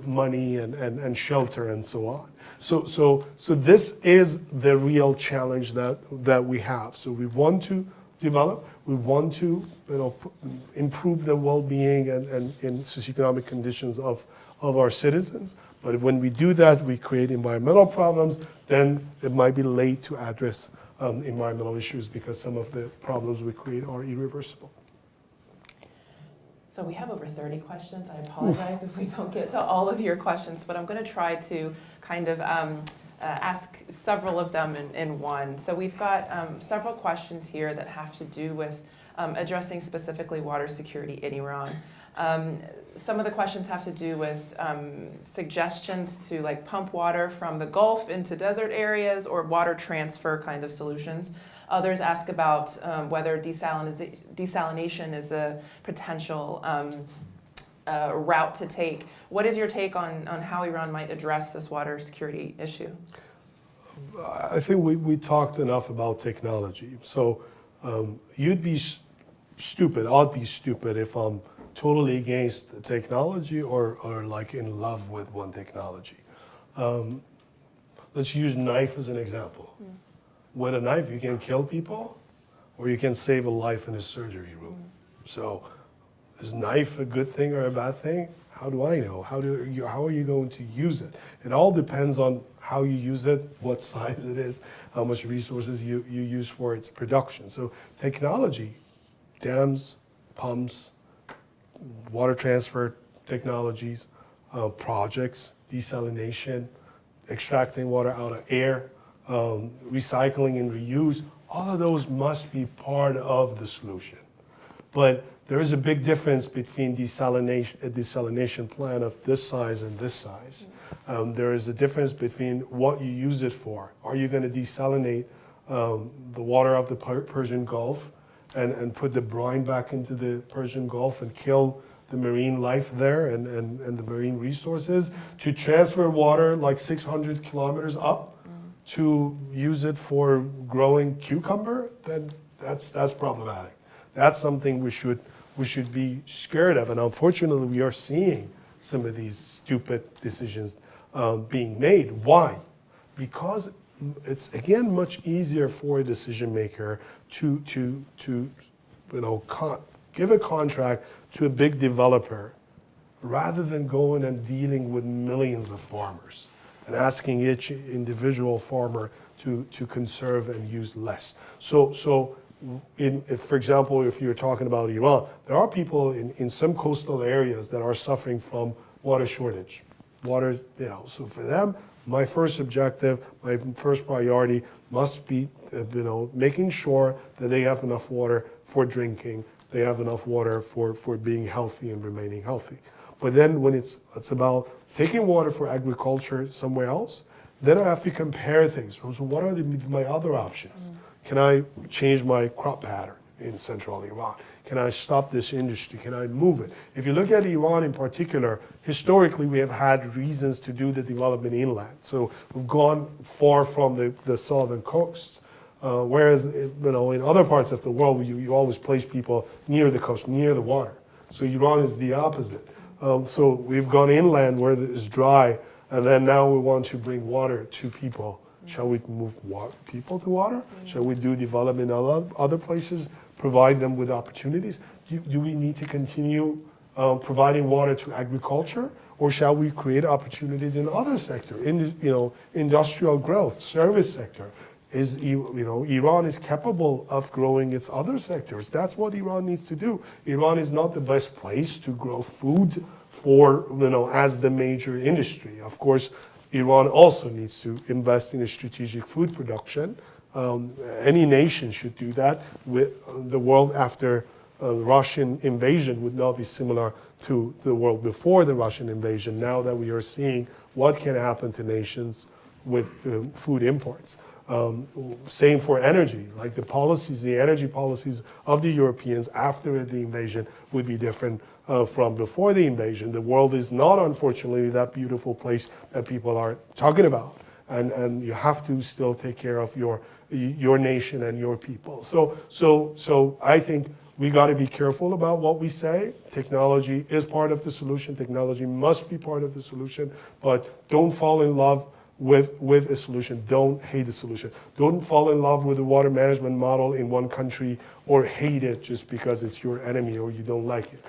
[SPEAKER 3] money and shelter and so on. So this is the real challenge that we have. So we want to develop. We want to improve the well-being and socioeconomic conditions of our citizens. But when we do that, we create environmental problems, then it might be late to address environmental issues because some of the problems we create are irreversible.
[SPEAKER 1] So we have over 30 questions. I apologize if we don't get to all of your questions, but I'm going to try to kind of ask several of them in one. So we've got several questions here that have to do with addressing specifically water security in Iran. Some of the questions have to do with suggestions to pump water from the Gulf into desert areas or water transfer kind of solutions. Others ask about whether desalination is a potential route to take. What is your take on how Iran might address this water security issue?
[SPEAKER 3] I think we talked enough about technology. So you'd be stupid, I'd be stupid if I'm totally against the technology or in love with one technology. Let's use knife as an example. With a knife, you can kill people or you can save a life in a surgery room. So is knife a good thing or a bad thing? How do I know? How are you going to use it? It all depends on how you use it, what size it is, how much resources you use for its production. So technology, dams, pumps, water transfer technologies, projects, desalination, extracting water out of air, recycling and reuse, all of those must be part of the solution. But there is a big difference between a desalination plant of this size and this size. There is a difference between what you use it for. Are you going to desalinate the water of the Persian Gulf and put the brine back into the Persian Gulf and kill the marine life there and the marine resources, to transfer water like 600 kilometers up to use it for growing cucumber? Then that's problematic. That's something we should be scared of. And unfortunately, we are seeing some of these stupid decisions being made. Why? Because it's, again, much easier for a decision maker to give a contract to a big developer rather than going and dealing with millions of farmers and asking each individual farmer to conserve and use less. So if, for example, if you're talking about Iran, there are people in some coastal areas that are suffering from water shortage. Water, so for them, my first objective, my first priority must be, making sure that they have enough water for drinking, they have enough water for being healthy and remaining healthy. But then when it's about taking water for agriculture somewhere else, then I have to compare things. So what are my other options? Can I change my crop pattern in central Iran? Can I stop this industry? Can I move it? If you look at Iran in particular, historically we have had reasons to do the development inland. So we've gone far from the southern coasts. Whereas in other parts of the world, you always place people near the coast, near the water. So Iran is the opposite. So we've gone inland where it is dry, and then now we want to bring water to people. Shall we move people to water? Shall we do development in other places, provide them with opportunities? Do we need to continue providing water to agriculture, or shall we create opportunities in other sectors, industrial growth, service sector? Iran is capable of growing its other sectors. That's what Iran needs to do. Iran is not the best place to grow food for, as the major industry. Of course, Iran also needs to invest in a strategic food production. Any nation should do that. The world after the Russian invasion would not be similar to the world before the Russian invasion, now that we are seeing what can happen to nations with food imports. Same for energy, like the energy policies of the Europeans after the invasion would be different from before the invasion. The world is not, unfortunately, that beautiful place that people are talking about. And you have to still take care of your nation and your people. So I think we got to be careful about what we say. Technology is part of the solution. Technology must be part of the solution, but don't fall in love with a solution. Don't hate the solution. Don't fall in love with the water management model in one country or hate it just because it's your enemy or you don't like it.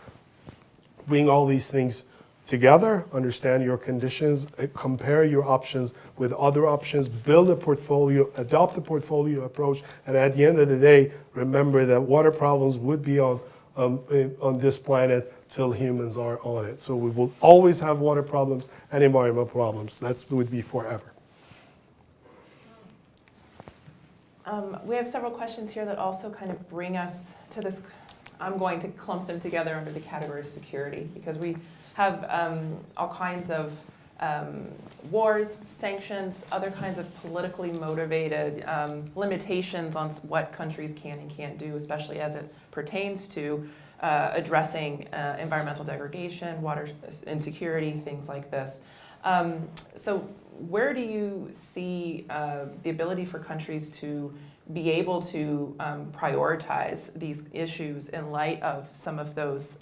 [SPEAKER 3] Bring all these things together, understand your conditions, compare your options with other options, build a portfolio, adopt a portfolio approach, and at the end of the day, remember that water problems would be on this planet till humans are on it. So we will always have water problems and environmental problems. That would be forever.
[SPEAKER 1] We have several questions here that also kind of bring us to this. I'm going to clump them together under the category of security, because we have all kinds of wars, sanctions, other kinds of politically motivated limitations on what countries can and can't do, especially as it pertains to addressing environmental degradation, water insecurity, things like this. So where do you see the ability for countries to be able to prioritize these issues in light of some of those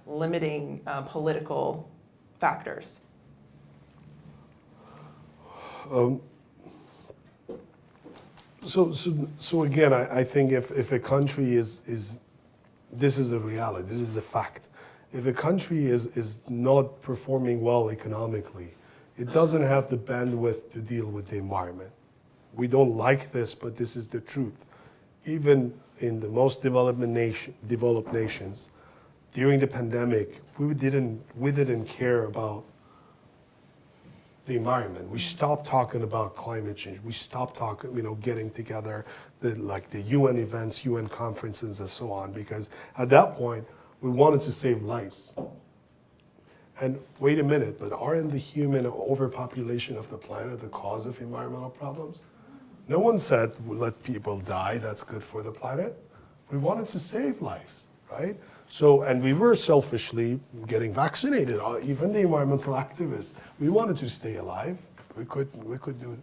[SPEAKER 1] limiting political factors?
[SPEAKER 3] So again, I think if a country is this is a reality, this is a fact, if a country is not performing well economically, it doesn't have the bandwidth to deal with the environment. We don't like this, but this is the truth. Even in the most developed nations, during the pandemic, we didn't care about the environment. We stopped talking about climate change. We stopped talking, getting together, like the UN events, UN conferences, and so on, because at that point, we wanted to save lives. And wait a minute, but aren't the human overpopulation of the planet the cause of environmental problems? No one said, let people die, that's good for the planet. We wanted to save lives, right? So, and we were selfishly getting vaccinated, even the environmental activists. We wanted to stay alive. We could do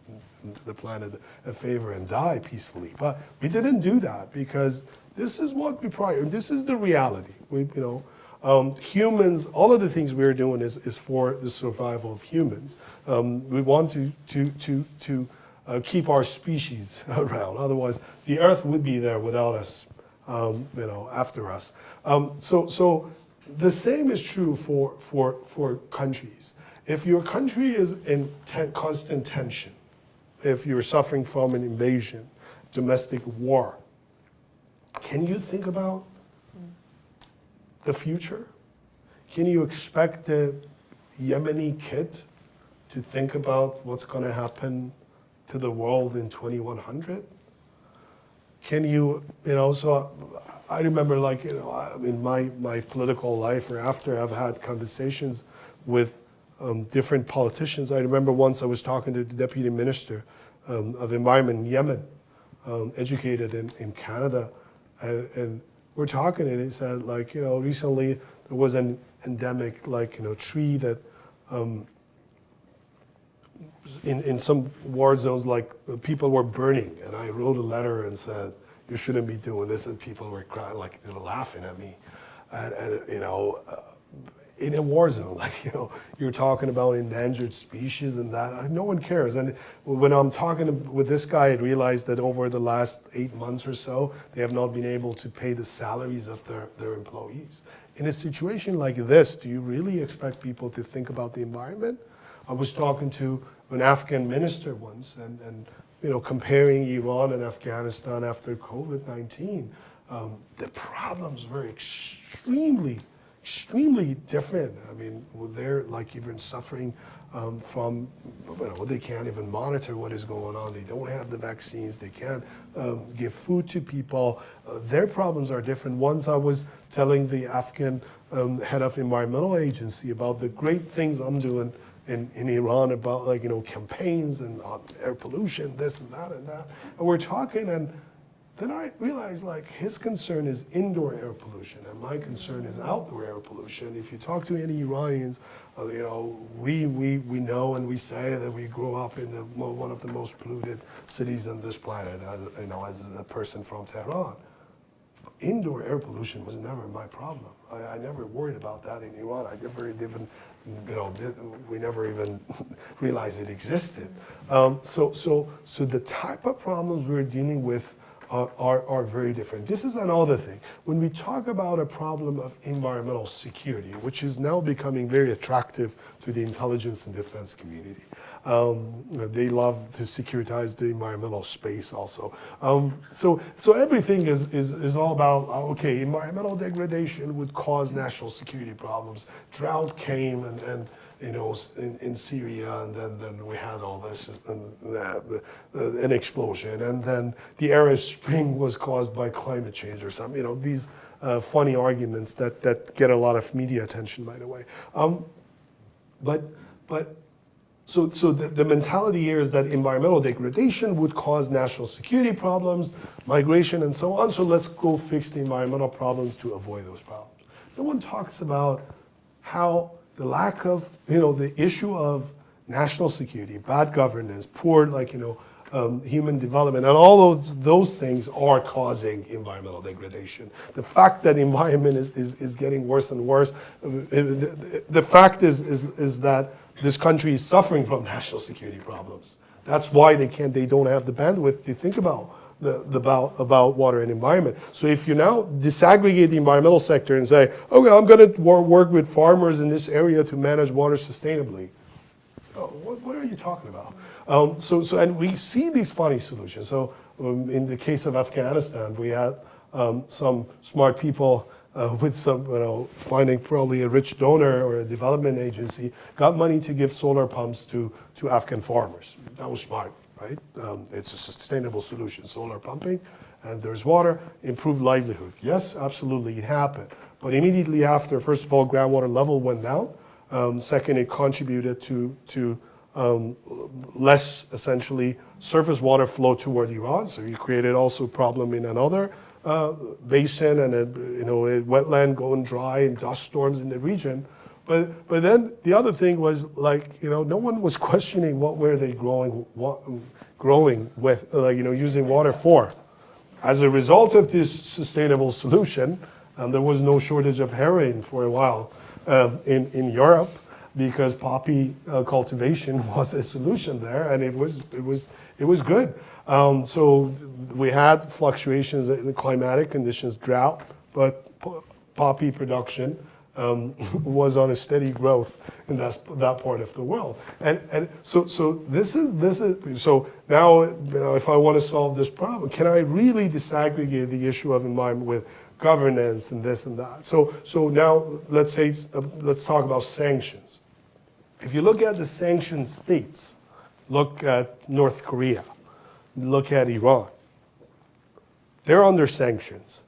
[SPEAKER 3] the planet a favor and die peacefully. But we didn't do that because this is what this is the reality. Humans, all of the things we're doing is for the survival of humans. We want to keep our species around. Otherwise, the Earth would be there without us, after us. So the same is true for countries. If your country is in constant tension, if you're suffering from an invasion, domestic war, can you think about the future? Can you expect the Yemeni kid to think about what's going to happen to the world in 2100? Can you, so I remember in my political life or after, I've had conversations with different politicians. I remember once I was talking to the Deputy Minister of Environment in Yemen, educated in Canada, and we're talking and he said recently there was an endemic tree that in some war zones people were burning, and I wrote a letter and said you shouldn't be doing this, and people were crying laughing at me, and in a war zone, you're talking about endangered species and that, no one cares. And when I'm talking with this guy, I realized that over the last 8 months or so, they have not been able to pay the salaries of their employees. In a situation like this, do you really expect people to think about the environment? I was talking to an Afghan minister once, and comparing Iran and Afghanistan after COVID-19, the problems were extremely different. I mean, they're even suffering from, they can't even monitor what is going on. They don't have the vaccines. They can't give food to people. Their problems are different. Once I was telling the Afghan head of environmental agency about the great things I'm doing in Iran about campaigns and air pollution, this and that and that. And we're talking, and then I realized his concern is indoor air pollution and my concern is outdoor air pollution. If you talk to any Iranians, we know and we say that we grew up in one of the most polluted cities on this planet, as a person from Tehran. Indoor air pollution was never my problem. I never worried about that in Iran. I never even, we never even realized it existed. So the type of problems we're dealing with are very different. This is another thing. When we talk about a problem of environmental security, which is now becoming very attractive to the intelligence and defense community, they love to securitize the environmental space also. So everything is all about, okay, environmental degradation would cause national security problems. Drought came and in Syria, and then we had all this, an explosion, and then the Arab Spring was caused by climate change or something. These funny arguments that get a lot of media attention, by the way. So the mentality here is that environmental degradation would cause national security problems, migration, and so on. So let's go fix the environmental problems to avoid those problems. No one talks about how the lack of, the issue of national security, bad governance, poor, human development, and all those things are causing environmental degradation. The fact that environment is getting worse and worse, the fact is that this country is suffering from national security problems. That's why they don't have the bandwidth to think about about water and environment. So if you now disaggregate the environmental sector and say, okay, I'm going to work with farmers in this area to manage water sustainably, oh, what are you talking about? And we see these funny solutions. So in the case of Afghanistan, we had some smart people with some, finding probably a rich donor or a development agency, got money to give solar pumps to Afghan farmers. That was smart, right? It's a sustainable solution, solar pumping, and there's water, improved livelihood. Yes, absolutely, it happened. But immediately after, first of all, groundwater level went down. Second, it contributed to less, essentially, surface water flow toward Iran. So you created also a problem in another basin and a wetland going dry and dust storms in the region. But then the other thing was no one was questioning what were they growing with, using water for. As a result of this sustainable solution, there was no shortage of heroin for a while in Europe, because poppy cultivation was a solution there, and it was good. So we had fluctuations in the climatic conditions, drought, but poppy production was on a steady growth in that part of the world. And so this is so now, if I want to solve this problem, can I really disaggregate the issue of environment with governance and this and that? So now let's talk about sanctions. If you look at the sanctioned states, look at North Korea, look at Iran. They're under sanctions.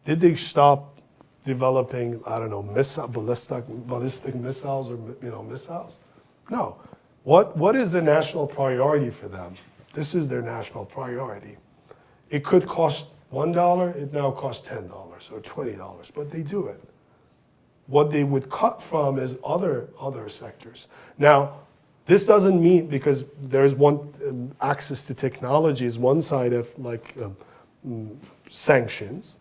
[SPEAKER 3] Did they stop developing, ballistic missiles or missiles? No. What is the national priority for them? This is their national priority. It could cost $1, it now costs $10 or $20, but they do it. What they would cut from is other sectors. Now, this doesn't mean, because there's one access to technology is one side of sanctions,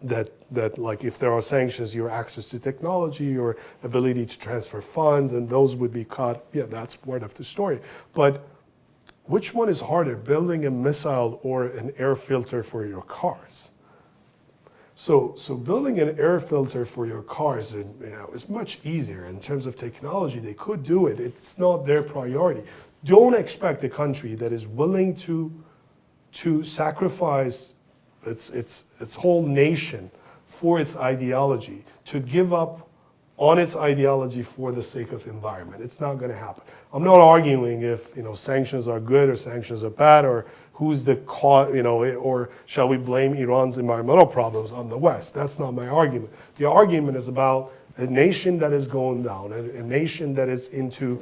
[SPEAKER 3] that if there are sanctions, your access to technology, your ability to transfer funds, and those would be cut. Yeah, that's part of the story. But which one is harder, building a missile or an air filter for your cars? So building an air filter for your cars is much easier in terms of technology. They could do it. It's not their priority. Don't expect a country that is willing to sacrifice its whole nation for its ideology to give up on its ideology for the sake of environment. It's not going to happen. I'm not arguing if sanctions are good or sanctions are bad, or who's the cause, or shall we blame Iran's environmental problems on the West? That's not my argument. The argument is about a nation that is going down, a nation that is into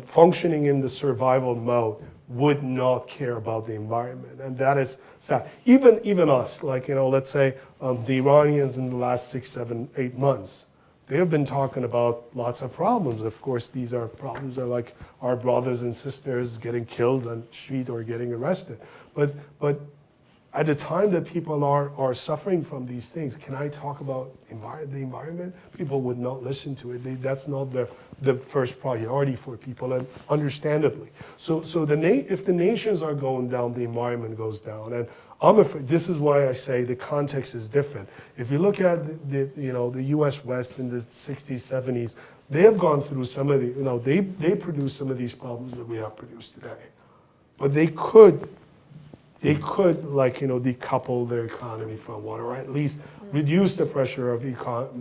[SPEAKER 3] functioning in the survival mode would not care about the environment, and that is sad. Even us, let's say the Iranians in the last 6, 7, 8 months, they have been talking about lots of problems. Of course, these are problems that are like our brothers and sisters getting killed on the street or getting arrested. But at the time that people are suffering from these things, can I talk about the environment? People would not listen to it. That's not the first priority for people, and understandably. So if the nations are going down, the environment goes down. And I'm afraid, this is why I say the context is different. If you look at the U.S. West in the 60s, 70s, they have gone through some of the, they produced some of these problems that we have produced today. But they could decouple their economy from water, or at least reduce the pressure of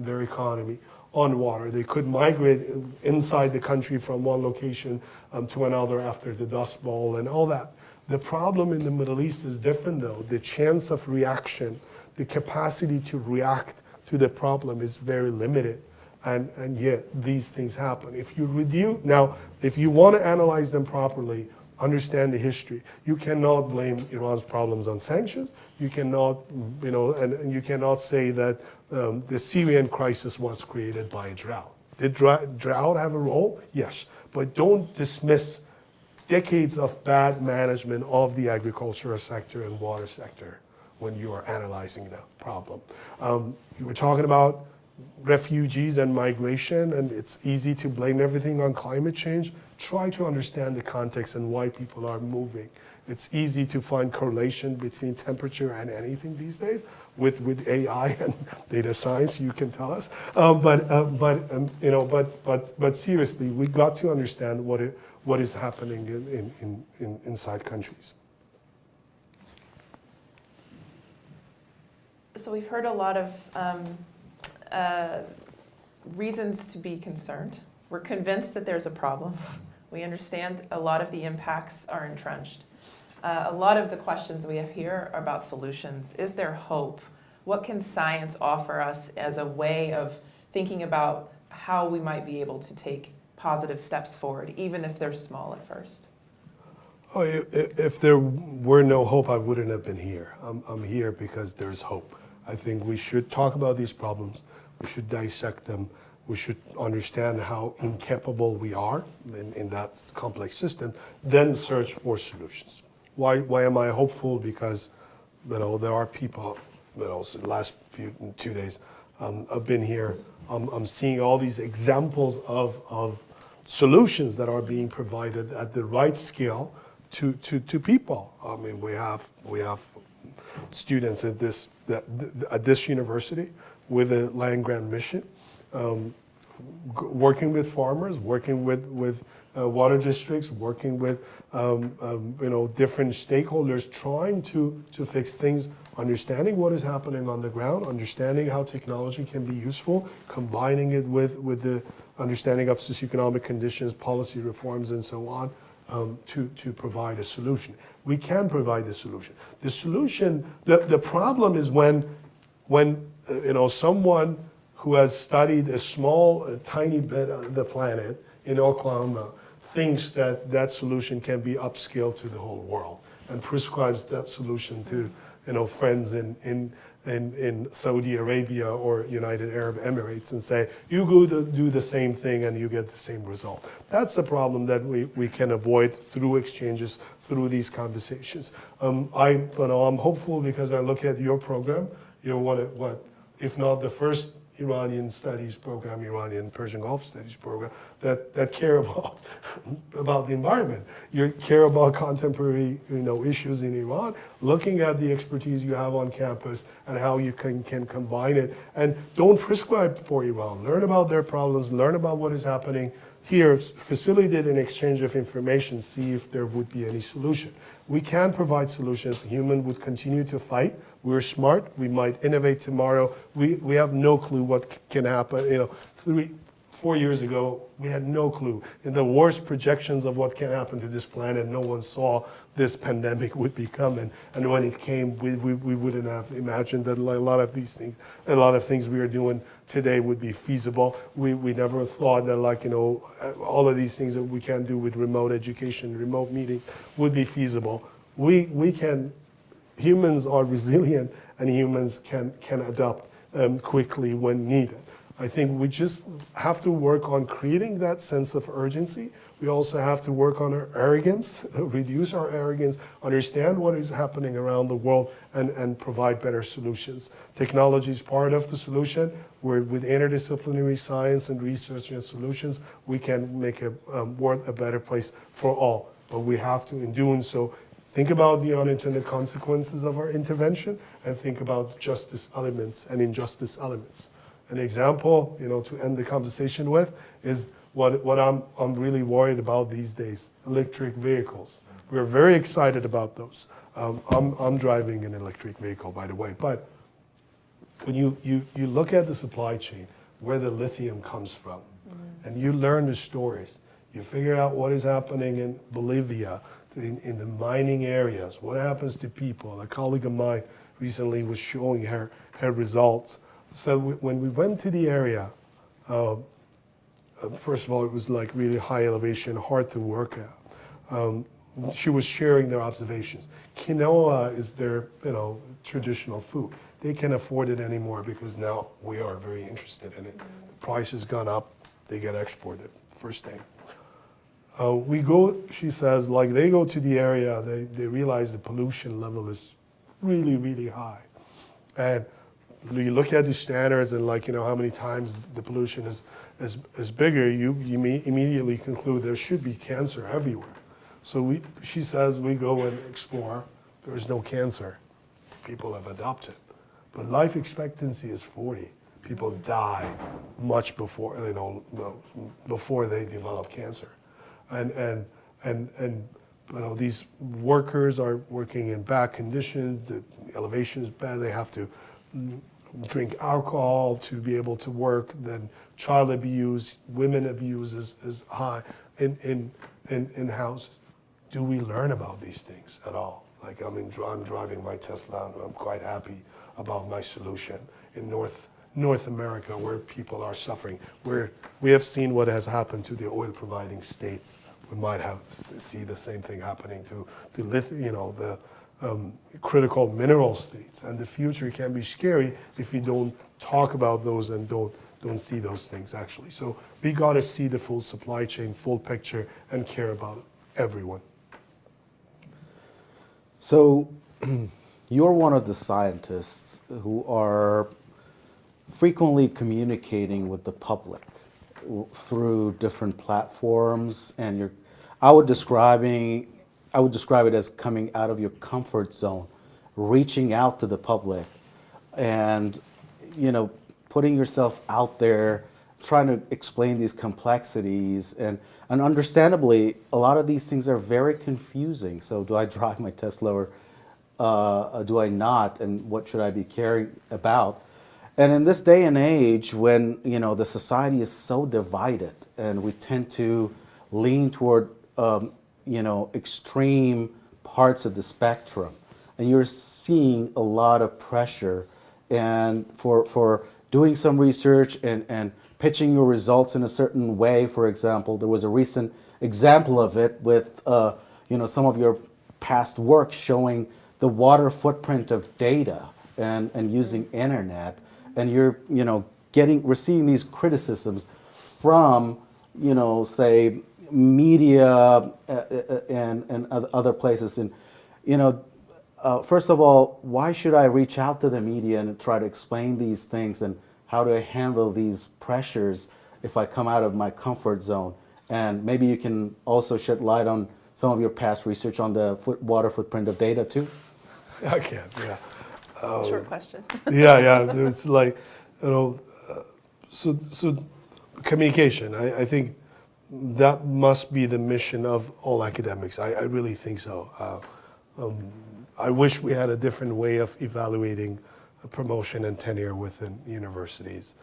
[SPEAKER 3] their economy on water. They could migrate inside the country from one location to another after the Dust Bowl and all that. The problem in the Middle East is different, though. The chance of reaction, the capacity to react to the problem is very limited. And yet these things happen. If you want to analyze them properly, understand the history, you cannot blame Iran's problems on sanctions. You cannot, and you cannot say that the Syrian crisis was created by a drought. Did drought have a role? Yes. But don't dismiss decades of bad management of the agricultural sector and water sector when you are analyzing the problem. You were talking about refugees and migration, and it's easy to blame everything on climate change. Try to understand the context and why people are moving. It's easy to find correlation between temperature and anything these days. With AI and data science, you can tell us. But seriously, we got to understand what is happening inside countries.
[SPEAKER 1] So we've heard a lot of reasons to be concerned. We're convinced that there's a problem. We understand a lot of the impacts are entrenched. A lot of the questions we have here are about solutions. Is there hope? What can science offer us as a way of thinking about how we might be able to take positive steps forward, even if they're small at first?
[SPEAKER 3] Oh, if there were no hope, I wouldn't have been here. I'm here because there's hope. I think we should talk about these problems. We should dissect them. We should understand how incapable we are in that complex system, then search for solutions. Why am I hopeful? Because there are people, the last 2 days I've been here, I'm seeing all these examples of solutions that are being provided at the right scale to people. I mean, we have students at this university with a land grant mission, working with farmers, working with water districts, working with different stakeholders, trying to fix things, understanding what is happening on the ground, understanding how technology can be useful, combining it with the understanding of socioeconomic conditions, policy reforms, and so on, to provide a solution. We can provide the solution. The solution, the problem is when someone who has studied a tiny bit of the planet in Oklahoma thinks that solution can be upscaled to the whole world and prescribes that solution to friends in Saudi Arabia or United Arab Emirates and say, you go to do the same thing and you get the same result. That's a problem that we can avoid through exchanges, through these conversations. I'm hopeful because I look at your program. You're what, if not the first Iranian studies program, Iranian Persian Gulf studies program that care about the environment. You care about contemporary issues in Iran, looking at the expertise you have on campus and how you can combine it. And don't prescribe for Iran. Learn about their problems, learn about what is happening here, facilitate an exchange of information, see if there would be any solution. We can provide solutions. Human would continue to fight. We're smart. We might innovate tomorrow. We have no clue what can happen. 4 years ago, we had no clue. In the worst projections of what can happen to this planet, no one saw this pandemic would be coming. And when it came, we wouldn't have imagined that a lot of things we are doing today would be feasible. We never thought that all of these things that we can do with remote education, remote meetings would be feasible. Humans are resilient and humans can adapt quickly when needed. I think we just have to work on creating that sense of urgency. We also have to work on our arrogance, reduce our arrogance, understand what is happening around the world, and provide better solutions. Technology is part of the solution. With interdisciplinary science and research and solutions, we can make a world a better place for all. But we have to, in doing so, think about the unintended consequences of our intervention and think about justice elements and injustice elements. An example, to end the conversation with, is what I'm really worried about these days: electric vehicles. We're very excited about those. I'm driving an electric vehicle, by the way. But when you look at the supply chain, where the lithium comes from, and you learn the stories, you figure out what is happening in Bolivia, in the mining areas, what happens to people. A colleague of mine recently was showing her results. So when we went to the area, first of all, it was like really high elevation, hard to work at. She was sharing their observations. Quinoa is their traditional food. They can't afford it anymore because now we are very interested in it. The price has gone up. They get exported. First thing. She says, they go to the area, they realize the pollution level is really, really high. And you look at the standards and like, how many times the pollution is bigger, you immediately conclude there should be cancer everywhere. So she says we go and explore, there is no cancer. People have adopted. But life expectancy is 40. People die much before, before they develop cancer. And these workers are working in bad conditions, the elevation is bad, they have to drink alcohol to be able to work, then child abuse, women abuse is high in houses. Do we learn about these things at all? Like, I'm driving my Tesla and I'm quite happy about my solution. In North America, where people are suffering, where we have seen what has happened to the oil providing states, we might see the same thing happening to the critical mineral states. And the future can be scary if we don't talk about those and don't see those things actually. So we got to see the full supply chain, full picture, and care about everyone.
[SPEAKER 2] So you're one of the scientists who are frequently communicating with the public through different platforms, and I would describe it as coming out of your comfort zone, reaching out to the public, and putting yourself out there, trying to explain these complexities, and understandably, a lot of these things are very confusing. So, do I drive my Tesla or do I not, and what should I be caring about? And in this day and age, when the society is so divided, and we tend to lean toward extreme parts of the spectrum, and you're seeing a lot of pressure, and for doing some research and pitching your results in a certain way. For example, there was a recent example of it with some of your past work showing the water footprint of data and using internet, and we're seeing these criticisms from say media and other places. And first of all, why should I reach out to the media and try to explain these things, and how do I handle these pressures if I come out of my comfort zone? And maybe you can also shed light on some of your past research on the water footprint of data too.
[SPEAKER 3] I can, yeah.
[SPEAKER 1] Short question.
[SPEAKER 3] Yeah. It's like, so communication. I think that must be the mission of all academics. I really think so. I wish we had a different way of evaluating promotion and tenure within universities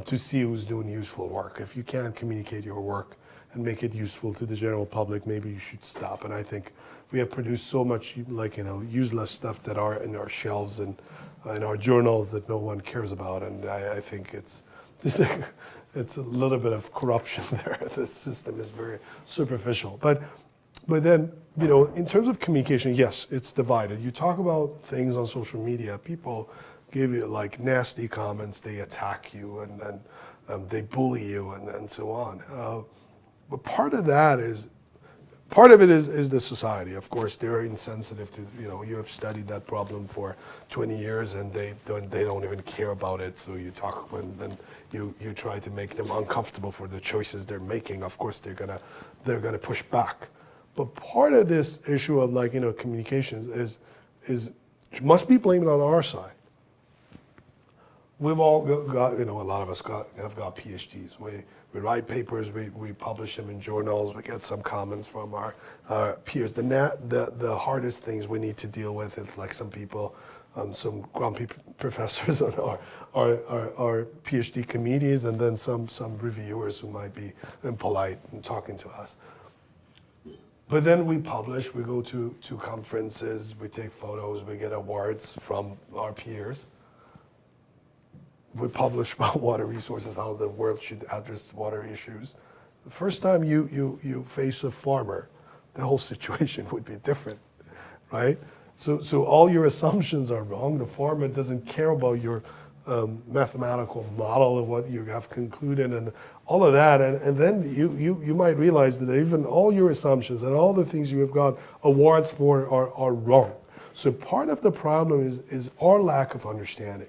[SPEAKER 3] to see who's doing useful work. If you can't communicate your work and make it useful to the general public, maybe you should stop. And I think we have produced so much useless stuff that are in our shelves and in our journals that no one cares about. And I think it's a little bit of corruption there. The system is very superficial. But then, in terms of communication, yes, it's divided. You talk about things on social media, people give you like nasty comments, they attack you, and then they bully you, and so on. But part of it is the society. Of course, they're insensitive to, you have studied that problem for 20 years and they don't even care about it. So you talk and you try to make them uncomfortable for the choices they're making. Of course, they're gonna push back. But part of this issue of communications is must be blamed on our side. We've all got, a lot of us have got PhDs. We write papers, we publish them in journals, we get some comments from our peers. The hardest things we need to deal with is like some people, some grumpy professors on our PhD committees, and then some reviewers who might be impolite and talking to us. But then we publish, we go to conferences, we take photos, we get awards from our peers. We publish about water resources, how the world should address water issues. The first time you face a farmer, the whole situation would be different, right? So all your assumptions are wrong. The farmer doesn't care about your mathematical model of what you have concluded and all of that. And then you might realize that even all your assumptions and all the things you have got awards for are wrong. So part of the problem is our lack of understanding.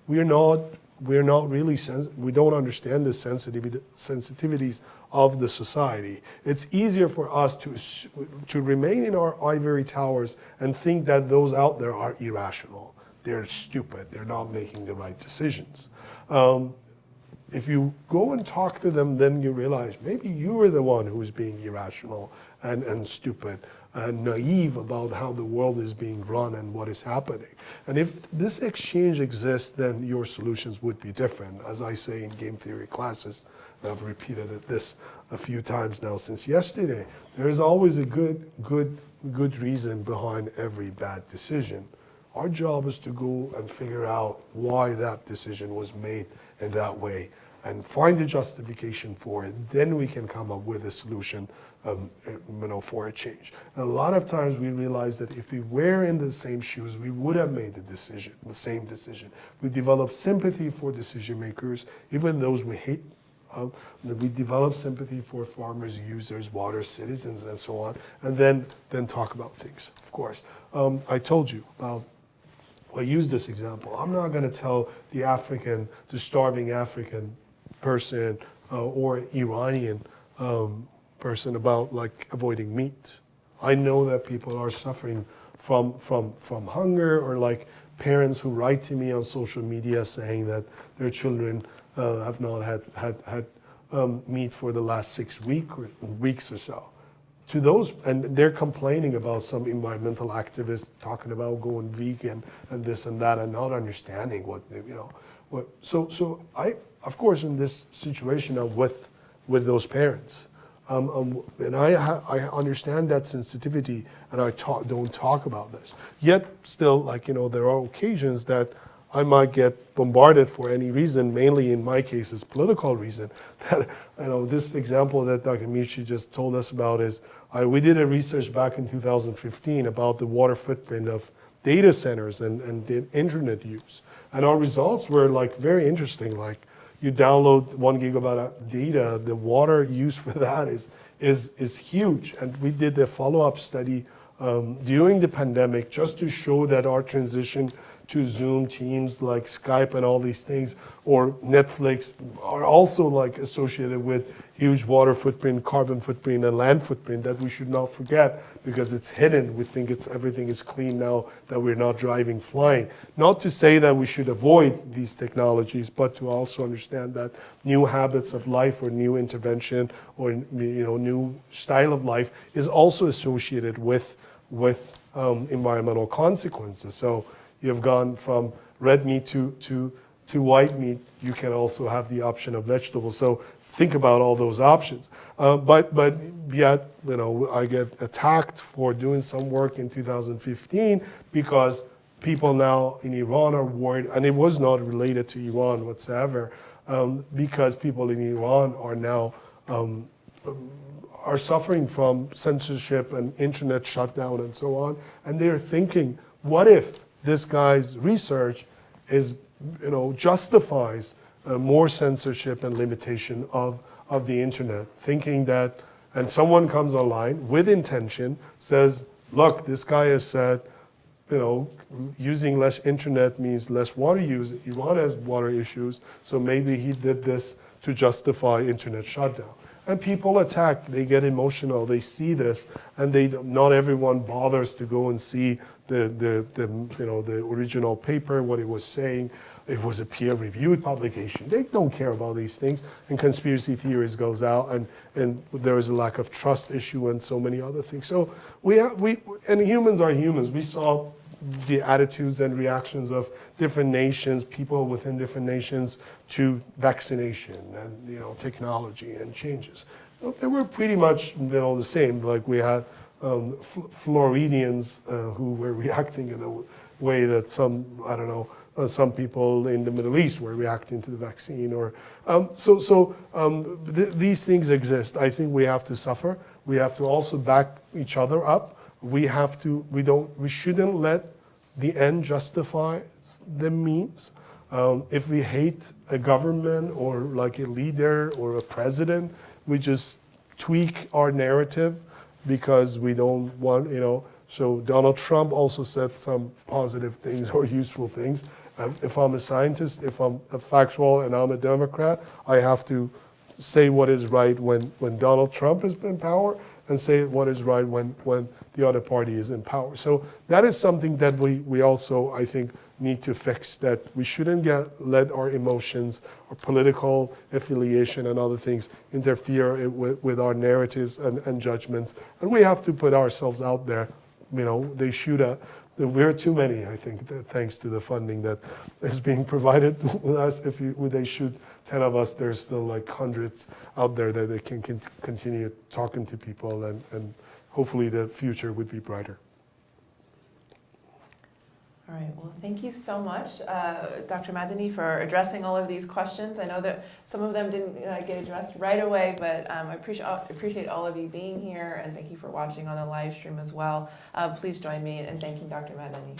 [SPEAKER 3] We're not really we don't understand the sensitivities of the society. It's easier for us to remain in our ivory towers and think that those out there are irrational. They're stupid. They're not making the right decisions. If you go and talk to them, then you realize maybe you are the one who is being irrational and stupid and naive about how the world is being run and what is happening. And if this exchange exists, then your solutions would be different. As I say in game theory classes, and I've repeated this a few times now since yesterday, there is always a good reason behind every bad decision. Our job is to go and figure out why that decision was made in that way and find a justification for it. Then we can come up with a solution for a change. And a lot of times we realize that if we were in the same shoes, we would have made the same decision. We develop sympathy for decision makers, even those we hate. We develop sympathy for farmers, users, water, citizens, and so on, and then talk about things, of course. I told you about, I use this example. I'm not going to tell the starving African person or Iranian person about like avoiding meat. I know that people are suffering from hunger, or like parents who write to me on social media saying that their children have not had meat for the last 6 weeks or so. To those, and they're complaining about some environmental activists talking about going vegan and this and that, and not understanding what they, what. So I, of course, in this situation, I'm with those parents, and I understand that sensitivity, and I don't talk about this. Yet still, there are occasions that I might get bombarded for any reason, mainly in my case is political reason. That this example that Dr. Mirchi just told us about is, we did a research back in 2015 about the water footprint of data centers and the internet use. And our results were very interesting. You download 1 gigabyte of data, the water use for that is huge. And we did a follow-up study during the pandemic just to show that our transition to Zoom, Teams, like Skype and all these things, or Netflix, are also associated with huge water footprint, carbon footprint, and land footprint that we should not forget, because it's hidden. We think everything is clean now that we're not driving, flying. Not to say that we should avoid these technologies, but to also understand that new habits of life or new intervention or new style of life is also associated with environmental consequences. So you've gone from red meat to white meat. You can also have the option of vegetables. So think about all those options. But yet, I get attacked for doing some work in 2015 because people now in Iran are worried, and it was not related to Iran whatsoever, because people in Iran are now are suffering from censorship and internet shutdown and so on, and they're thinking, what if this guy's research justifies more censorship and limitation of the internet, thinking that, and someone comes online with intention, says, look, this guy has said, using less internet means less water use. Iran has water issues, so maybe he did this to justify internet shutdown. And people attack, they get emotional, they see this, and not everyone bothers to go and see the original paper, what it was saying. It was a peer-reviewed publication. They don't care about these things, and conspiracy theories goes out, and there is a lack of trust issue and so many other things. So and humans are humans. We saw the attitudes and reactions of different nations, people within different nations, to vaccination and technology and changes. They were pretty much the same. Like we had Floridians who were reacting in a way that some people in the Middle East were reacting to the vaccine, or these things exist. I think we have to suffer. We have to also back each other up. We shouldn't let the end justify the means. If we hate a government or like a leader or a president, we just tweak our narrative because we don't want, So Donald Trump also said some positive things or useful things. If I'm a scientist, if I'm a factual and I'm a Democrat, I have to say what is right when Donald Trump is in power and say what is right when the other party is in power. So that is something that we also, I think, need to fix, that we shouldn't let our emotions or political affiliation and other things interfere with our narratives and judgments. And we have to put ourselves out there. You know, they shoot at, we're too many, I think, thanks to the funding that is being provided with us. If they shoot 10 of us, there's still like hundreds out there that they can continue talking to people, and hopefully the future would be brighter.
[SPEAKER 1] All right, well, thank you so much, Dr. Madani, for addressing all of these questions. I know that some of them didn't get addressed right away, but I appreciate all of you being here, and thank you for watching on the live stream as well. Please join me in thanking Dr. Madani.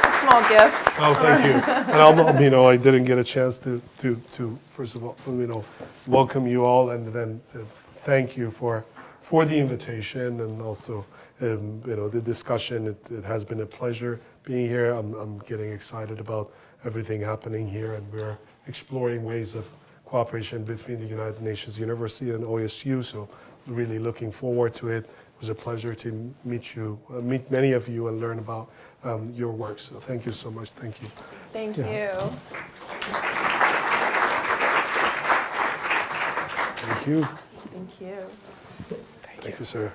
[SPEAKER 1] A small gift.
[SPEAKER 3] Oh, thank you. And I didn't get a chance to first of all, welcome you all, and then thank you for the invitation, and also the discussion. It has been a pleasure being here. I'm getting excited about everything happening here, and we're exploring ways of cooperation between the United Nations University and OSU. So really looking forward to it. It was a pleasure to meet many of you, and learn about your work. So thank you so much. Thank you.
[SPEAKER 1] Thank you.
[SPEAKER 3] Thank you.
[SPEAKER 1] Thank you.
[SPEAKER 3] Thank you, sir.